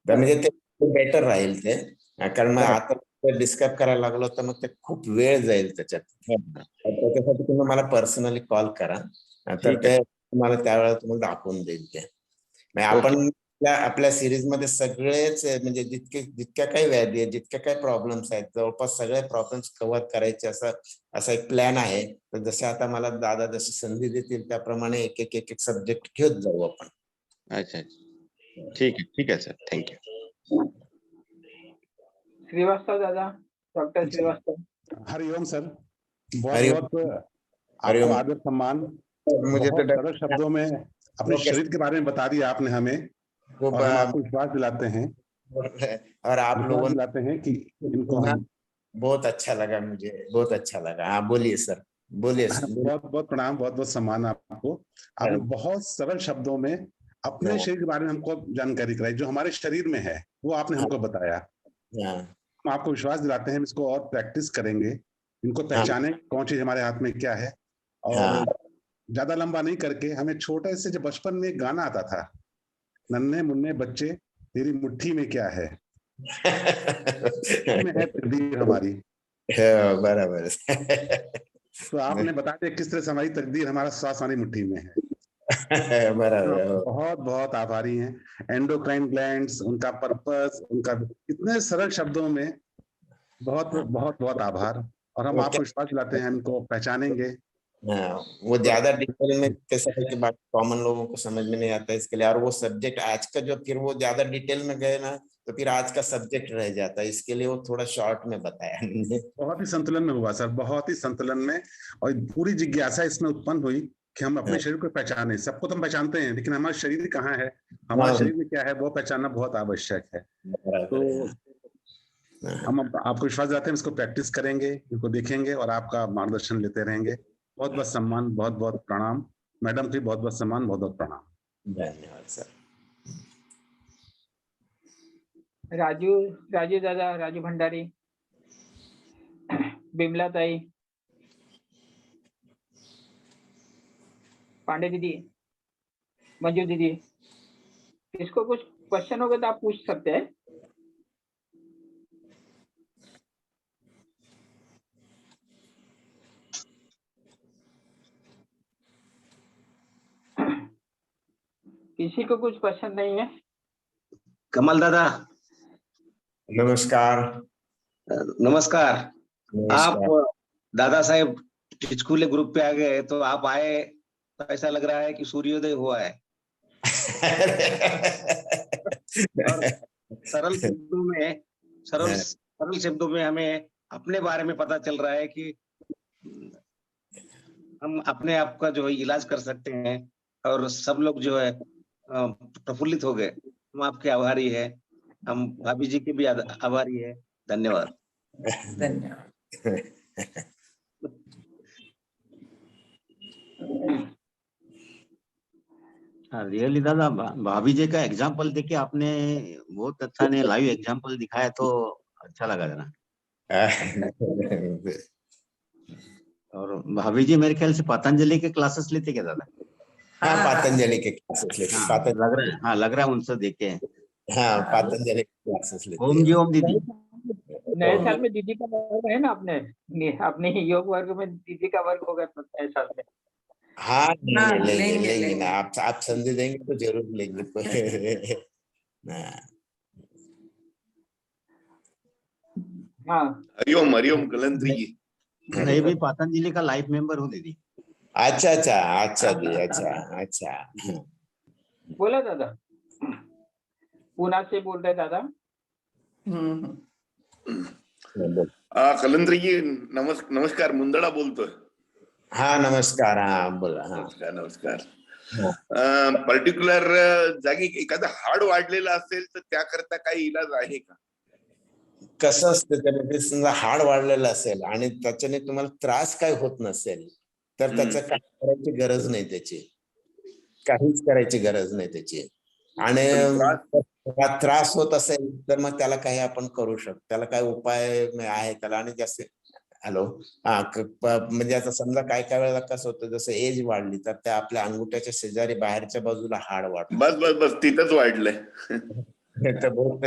म्हणजे ते बेटर राहील ते, कारण मग आता डिस्क्राईब करायला लागलो तर मग ते खूप वेळ जाईल त्याच्यात. त्याच्यासाठी तुम्ही मला पर्सनली कॉल करा, तर ते तुम्हाला त्यावेळेला तुम्हाला दाखवून देईल ते. आपण आपल्या सिरीज मध्ये सगळेच म्हणजे जितक्या काही व्याधी आहेत, जितक्या काही प्रॉब्लेम्स आहेत, जवळपास सगळे प्रॉब्लेम्स कव्हर करायचे असा एक प्लॅन आहे. तर जसे आता मला दादा जशी संधी देतील त्याप्रमाणे एक एक सब्जेक्ट घेत जाऊ आपण.
अच्छा, ठीक आहे सर, थँक्यू.
श्रीवास्तव दादा, डॉक्टर श्रीवास्तव.
हरिओम सर. बहुत बहुत आपको आदर सम्मान. मुझे तो सरल शब्दों में अपने शरीर के बारे में बता दिया आपने हमें, और हम आपको विश्वास दिलाते हैं,
और आप लोगों
दिलाते हैं कि इनको हम
बहुत अच्छा लगा, मुझे बहुत अच्छा लगा. हाँ बोलिए सर, बोलिए.
बहुत बहुत प्रणाम, बहुत बहुत सम्मान आपको. आपने बहुत सरल शब्दों में अपने शरीर के बारे में हमको जानकारी कराई, जो हमारे शरीर में है वो आपने हमको बताया. हम आपको विश्वास दिलाते हैं, इसको और प्रैक्टिस करेंगे, इनको पहचाने कौन चीज हमारे हाथ में क्या है. और ज्यादा लंबा नहीं करके, हमें छोटे से जब बचपन में एक गाना आता था, नन्हे मुन्ने बच्चे तेरी मुट्ठी में क्या है, में है तकदीर हमारी.
बराबर.
तो आपने बता दिया किस तरह से हमारी तकदीर, हमारा श्वास हमारी मुट्ठी में है.
बराबर.
बहुत बहुत आभारी हैं. एंडोक्राइन ग्लैंड्स, उनका पर्पस, उनका इतने सरल शब्दों में बहुत बहुत बहुत आभार. और हम आपको विश्वास दिलाते हैं, इनको पहचानेंगे.
वो ज्यादा डिटेल में कैसा है कि बात कॉमन लोगों को समझ में नहीं आता, इसके लिए. और वो सब्जेक्ट आज का जो, फिर वो ज्यादा डिटेल में गए ना तो फिर आज का सब्जेक्ट रह जाता है, इसके लिए वो थोड़ा शॉर्ट में बताया.
बहुत ही संतुलन में हुआ सर, बहुत ही संतुलन में. और पूरी जिज्ञासा इसमें उत्पन्न हुई कि हम अपने शरीर को पहचाने। सबको तो हम पहचानते हैं, लेकिन हमारा शरीर कहाँ है, हमारे शरीर में क्या है, वो पहचानना बहुत आवश्यक है। तो हम आपको विश्वास दिलाते हैं, इसको प्रैक्टिस करेंगे, इनको देखेंगे और आपका मार्गदर्शन लेते रहेंगे। बहुत बहुत सम्मान, बहुत बहुत प्रणाम मैडम जी, बहुत बहुत सम्मान, बहुत बहुत प्रणाम।
धन्यवाद सर।
राजू दादा, राजू भंडारी, बिमला ताई, पांडे दीदी, मंजू दीदी, इसको कुछ क्वेश्चन होगा तो आप पूछ सकते हैं। किसी को कुछ क्वेश्चन नहीं है?
कमल दादा
नमस्कार।
नमस्कार। आप
नमस्कार।
दादा साहेब स्कूल ग्रुप पे आ गए, तो आप आए तो ऐसा लग रहा है कि सूर्योदय हुआ है। और सरल शब्दों में हमें अपने बारे में पता चल रहा है कि हम अपने आप का जो है इलाज कर सकते हैं, और सब लोग जो है प्रफुल्लित हो गए। हम आपके आभारी है, हम भाभी जी के भी आभारी है। धन्यवाद।
धन्यवाद।
रियली दादा, भाभी जी का एग्जाम्पल देके आपने बहुत अच्छा ने लाइव एग्जाम्पल दिखाया, तो अच्छा लगा जरा। और भाभी जी मेरे ख्याल से पतंजलि के क्लासेस लेते क्या दादा?
हाँ, पतंजलि के क्लासेस लेते।
लग रहा है उनसे देखे।
हाँ, पतंजलि के क्लासेस लेते।
ओम जी, ओम दीदी।
नए साल में दीदी का वर्ग है ना, अपने योग वर्ग में दीदी का वर्ग होगा नए साल में।
हाँ, लेंगे ना, आप संधि देंगे तो जरूर लेंगे।
हाँ,
हरिओम हरिओम कलंत्री जी।
मैं भी पतंजलि का लाइफ मेंबर हूँ दीदी।
अच्छा जी, अच्छा।
बोला दादा, पुणे से बोल रहे दादा।
कलंत्री जी नमस्कार, मुंदडा बोलतोय।
हाँ नमस्कार, हाँ बोला। हाँ
नमस्कार। पर्टिक्युलर जागी एखादा हाड वाढलेला असेल तर त्याकरता काही इलाज आहे का?
कसं असतं, त्यामध्ये समजा हाड वाढलेलं असेल आणि त्याच्याने तुम्हाला त्रास काय होत नसेल तर त्याचं काय करायची गरज नाही, त्याची काहीच करायची गरज नाही त्याची. आणि त्रास होत असेल तर मग त्याला काही आपण करू शकतो, त्याला काय उपाय आहे त्याला. आणि जास्त म्हणजे आता समजा काय वेळेला कसं होतं, जसं एज वाढली तर त्या आपल्या अंगुठ्याच्या शेजारी बाहेरच्या बाजूला हाड वाढतं.
बस तिथंच वाढलंय.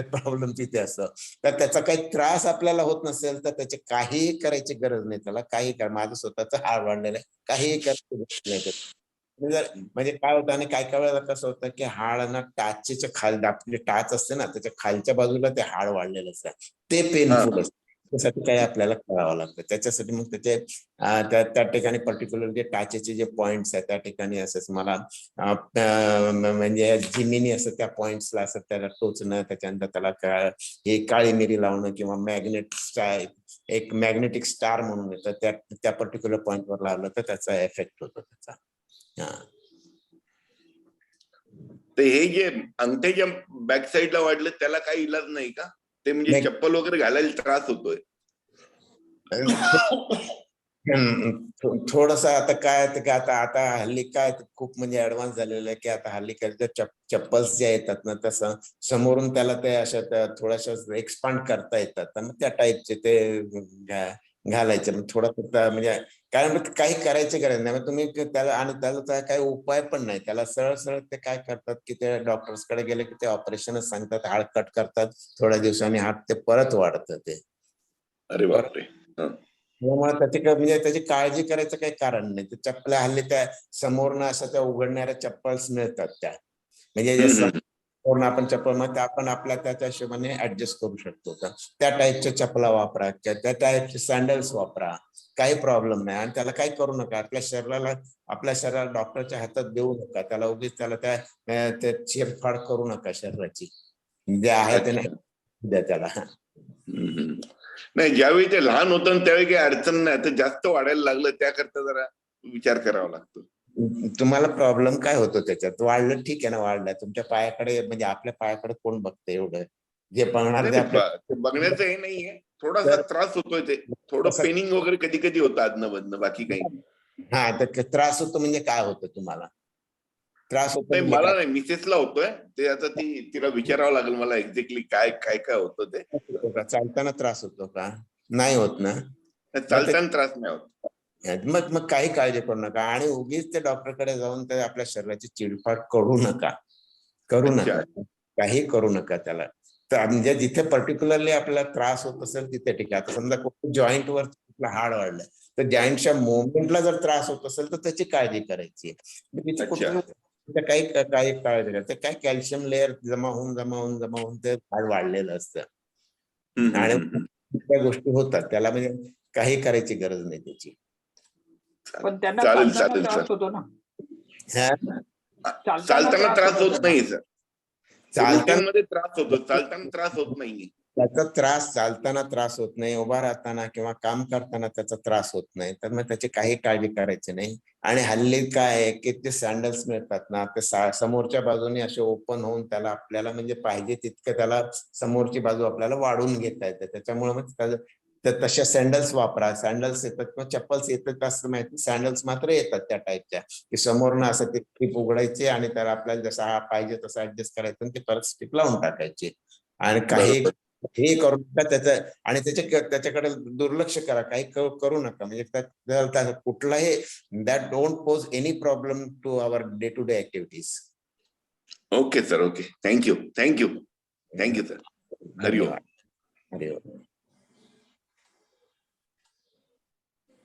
प्रॉब्लेम तिथे असं. तर त्याचा काही त्रास आपल्याला होत नसेल तर त्याची काहीही करायची गरज नाही, त्याला काही कर. माझं स्वतःच हाड वाढलेलं आहे, काहीही करायची गरज नाही. म्हणजे काय होतं, आणि काय वेळेला कसं होतं की हाडांना टाचेच्या खाली, आपली टाच असते ना, त्याच्या खालच्या बाजूला ते हाड वाढलेलं असतं, ते पेनफुल असतं. त्यासाठी काही आपल्याला करावं लागतं. त्याच्यासाठी मग त्याचे त्या ठिकाणी पर्टिक्युलर जे टाचेचे जे पॉइंट्स आहेत त्या ठिकाणी असं मला म्हणजे जिमिनी असं त्या पॉइंट्सला असं त्याला टोचणं, त्याच्यानंतर त्याला हे काळी मिरी लावणं किंवा एक मॅग्नेटिक स्टार म्हणून येतं, त्या पर्टिक्युलर पॉइंटवर लावलं तर त्याचा इफेक्ट होतो त्याचा.
तर हे जे अंगठ्याच्या बॅक साईडला वाढलं त्याला काही इलाज नाही का? ते म्हणजे चप्पल वगैरे घालायला त्रास होतोय.
थोडस आता काय आता हल्ली काय खूप म्हणजे ऍडव्हान्स झालेलं आहे की आता हल्ली काय चप्पल्स ज्या येतात ना, तसं समोरून त्याला ते अशा थोड्याशा एक्सपांड करता येतात, तर मग त्या टाईपचे ते घालायचे. मग थोडं म्हणजे काय म्हणतात, काही करायची गरज नाही तुम्ही त्याला. आणि त्याला काही उपाय पण नाही त्याला. सरळ ते काय करतात की ते डॉक्टर्स कडे गेले की ते ऑपरेशनच सांगतात, हाड कट करतात, थोड्या दिवसांनी हाड ते परत वाढतं ते.
अरे बापरे.
त्यामुळे त्याची काळजी करायचं काही कारण नाही. ते चप्पल्या हल्ली त्या समोरनं अशा त्या उघडणाऱ्या चप्पल्स मिळतात, त्या म्हणजे समोरनं आपण चप्पल मग आपण आपल्या त्याच्या हिशोबाने ऍडजस्ट करू शकतो का, त्या टाईपच्या चप्पला वापरा, त्या टाईपचे सँडल्स वापरा, काही प्रॉब्लेम नाही. आणि त्याला काही करू नका, आपल्या शरीराला डॉक्टरच्या हातात देऊ नका, त्याला उगीच त्याला त्या चिरफाड करू नका शरीराची, जे आहे ते नाही द्या त्याला.
नाही, ज्यावेळी ते लहान होतं त्यावेळी काही अडचण नाही, तर जास्त वाढायला लागलं त्याकरता जरा विचार करावा लागतो.
तुम्हाला प्रॉब्लेम काय होतो त्याच्यात? वाढलं ठीक आहे ना, वाढलंय तुमच्या पायाकडे, म्हणजे आपल्या पायाकडे कोण बघते एवढं? जे बघणार ते
नाही,
आपल्या
ते बघण्याचं हे नाहीये, थोडासा
तर
त्रास होतोय, ते थोडं
तसं-
पेनिंग वगैरे कधी कधी होतं आदनं मधनं, बाकी काही नाही.
हा, तर त्रास होतो म्हणजे काय होतं तुम्हाला? त्रास होतो
नाही,
म्हणजे
मला
काय?
नाही, मिसेसला होतोय ते. आता तिला विचारावं लागेल मला एक्झॅक्टली काय काय काय होतं ते.
होतो का? चालताना त्रास होतो का? नाही होत ना?
चालताना त्रास नाही होत.
मग काही काळजी करू नका, आणि उगीच त्या डॉक्टरकडे जाऊन ते आपल्या शरीराची चिडफाड करू नका, करू
अच्छा.
नका, काही करू नका त्याला. तर म्हणजे जिथे पर्टिक्युलरली आपल्याला त्रास होत असेल तिथे ठीक आहे. आता समजा कुठे जॉईंट वर हाड वाढलंय, तर जॉईंटच्या मुवमेंटला जर त्रास होत असेल तर त्याची काळजी करायची. तिथे
अच्छा.
कुठे काही काही काळजी करायची, काय कॅल्शियम लेअर जमा होऊन ते हाड वाढलेलं असतं, आणि त्या गोष्टी होतात, त्याला म्हणजे काही करायची गरज नाही त्याची.
पण त्यांना
चालेल
चालताना
चालेल
त्रास
सर.
होतो ना?
हा?
चालताना त्रास
होतो
होत
त्यांना.
नाही सर,
चालताना
रुटीन मध्ये त्रास होतो, चालताना त्रास होत नाही.
त्याचा त्रास चालताना त्रास होत नाही, उभा राहताना किंवा काम करताना त्याचा त्रास होत नाही, तर मग त्याची काही काळजी करायची नाही. आणि हल्ली काय आहे की ते सँडल्स मिळतात ना, ते समोरच्या बाजूने असे ओपन होऊन त्याला आपल्याला म्हणजे पाहिजे तितकं त्याला समोरची बाजू आपल्याला वाढवून घेता येते. त्याच्यामुळे मग तशा सँडल्स वापरा. सँडल्स येतात किंवा चप्पल्स येतात असं माहिती, सँडल्स मात्र येतात त्या टाईपच्या, की समोरनं असं ते स्ट्रीप उघडायचे आणि त्याला आपल्याला जसा हा पाहिजे तसा ऍडजस्ट करायचं आणि ते परत स्ट्रीप लावून टाकायची. आणि काही हे करू नका त्याचं, आणि त्याच्याकडे दुर्लक्ष करा, काही करू नका. म्हणजे कुठलाही that don't pose any problem to our day to day activities.
Okay sir, okay. Thank you sir. Hariom.
Hariom.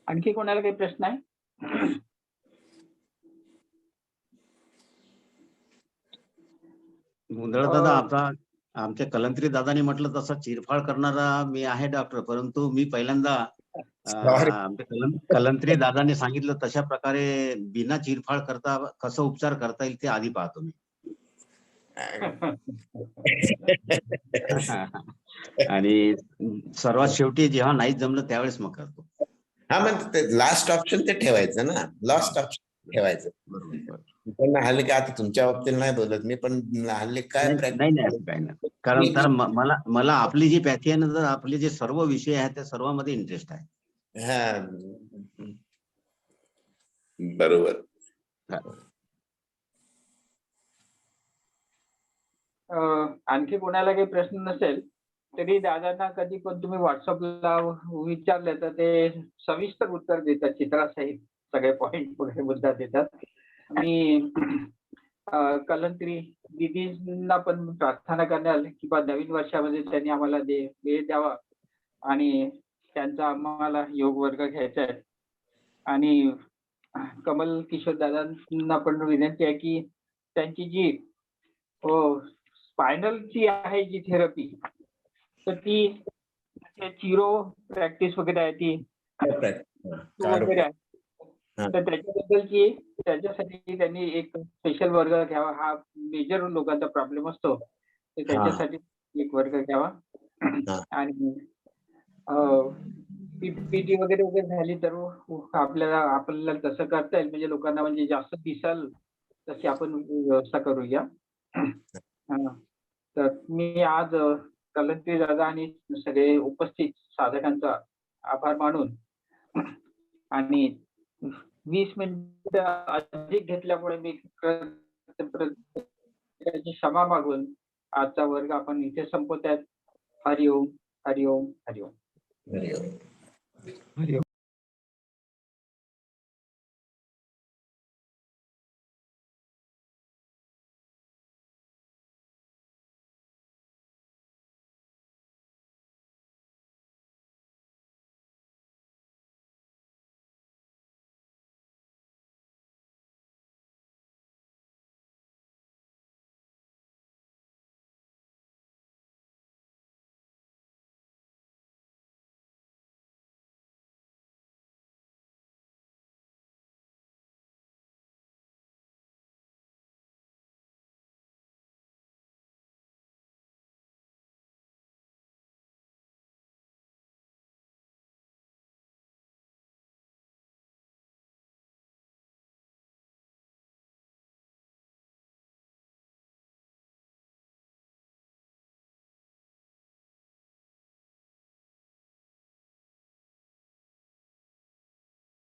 आणखी कोणाला काही प्रश्न आहे?
गोंधळ दादा, आता आमच्या कलंत्री दादानी म्हटलं तसं चिरफाड करणारा मी आहे डॉक्टर, परंतु मी पहिल्यांदा आमच्या कलंत्री दादाने सांगितलं तशा प्रकारे बिना चिरफाड करता कसं उपचार करता येईल ते आधी पाहतो मी. आणि सर्वात शेवटी जेव्हा नाही जमलं त्यावेळेस मग करतो.
हा, मग ते लास्ट ऑप्शन ते ठेवायचं ना, लास्ट ऑप्शन ठेवायचं.
बरोबर.
पण हल्ली काय, आता तुमच्या बाबतीत नाही बोलत मी, पण हल्ली काय
नाही असं काही नाही. कारण तर मला आपली जी पॅथी आहे ना, तर आपले जे सर्व विषय आहेत त्या सर्वांमध्ये इंटरेस्ट आहे.
हा,
बरोबर.
आणखी कोणाला काही प्रश्न नसेल तरी दादांना कधी पण तुम्ही व्हॉट्सअपला विचारलं तर ते सविस्तर उत्तर देतात, चित्रासहित सगळे पॉइंट वगैरे मुद्दा देतात. मी कलंत्री दिदींना पण प्रार्थना करण्याल किंवा नवीन वर्षामध्ये त्यांनी आम्हाला वेळ द्यावा आणि त्यांचा आम्हाला योग वर्ग घ्यायचा आहे. आणि कमल किशोर दादांना पण विनंती आहे की त्यांची जी स्पायनलची आहे जी थेरपी, तर ती चिरो प्रॅक्टिस वगैरे आहे ती वगैरे आहे, तर त्याच्यासाठी त्यांनी एक स्पेशल वर्ग घ्यावा. हा मेजर लोकांचा प्रॉब्लेम असतो, तर त्याच्यासाठी एक वर्ग घ्यावा. आणि पीपीटी वगैरे झाली तर आपल्याला तसं करता येईल, म्हणजे लोकांना म्हणजे जास्त दिसाल तशी आपण व्यवस्था करूया. तर मी आज कलंत्री दादा आणि सगळे उपस्थित साधकांचा आभार मानून आणि 20 मिनिटं अधिक घेतल्यामुळे मी क्षमा मागून आजचा वर्ग आपण इथे संपवत आहेत. हरिओम हरिओम हरिओम.
हरिओम.
हरिओम.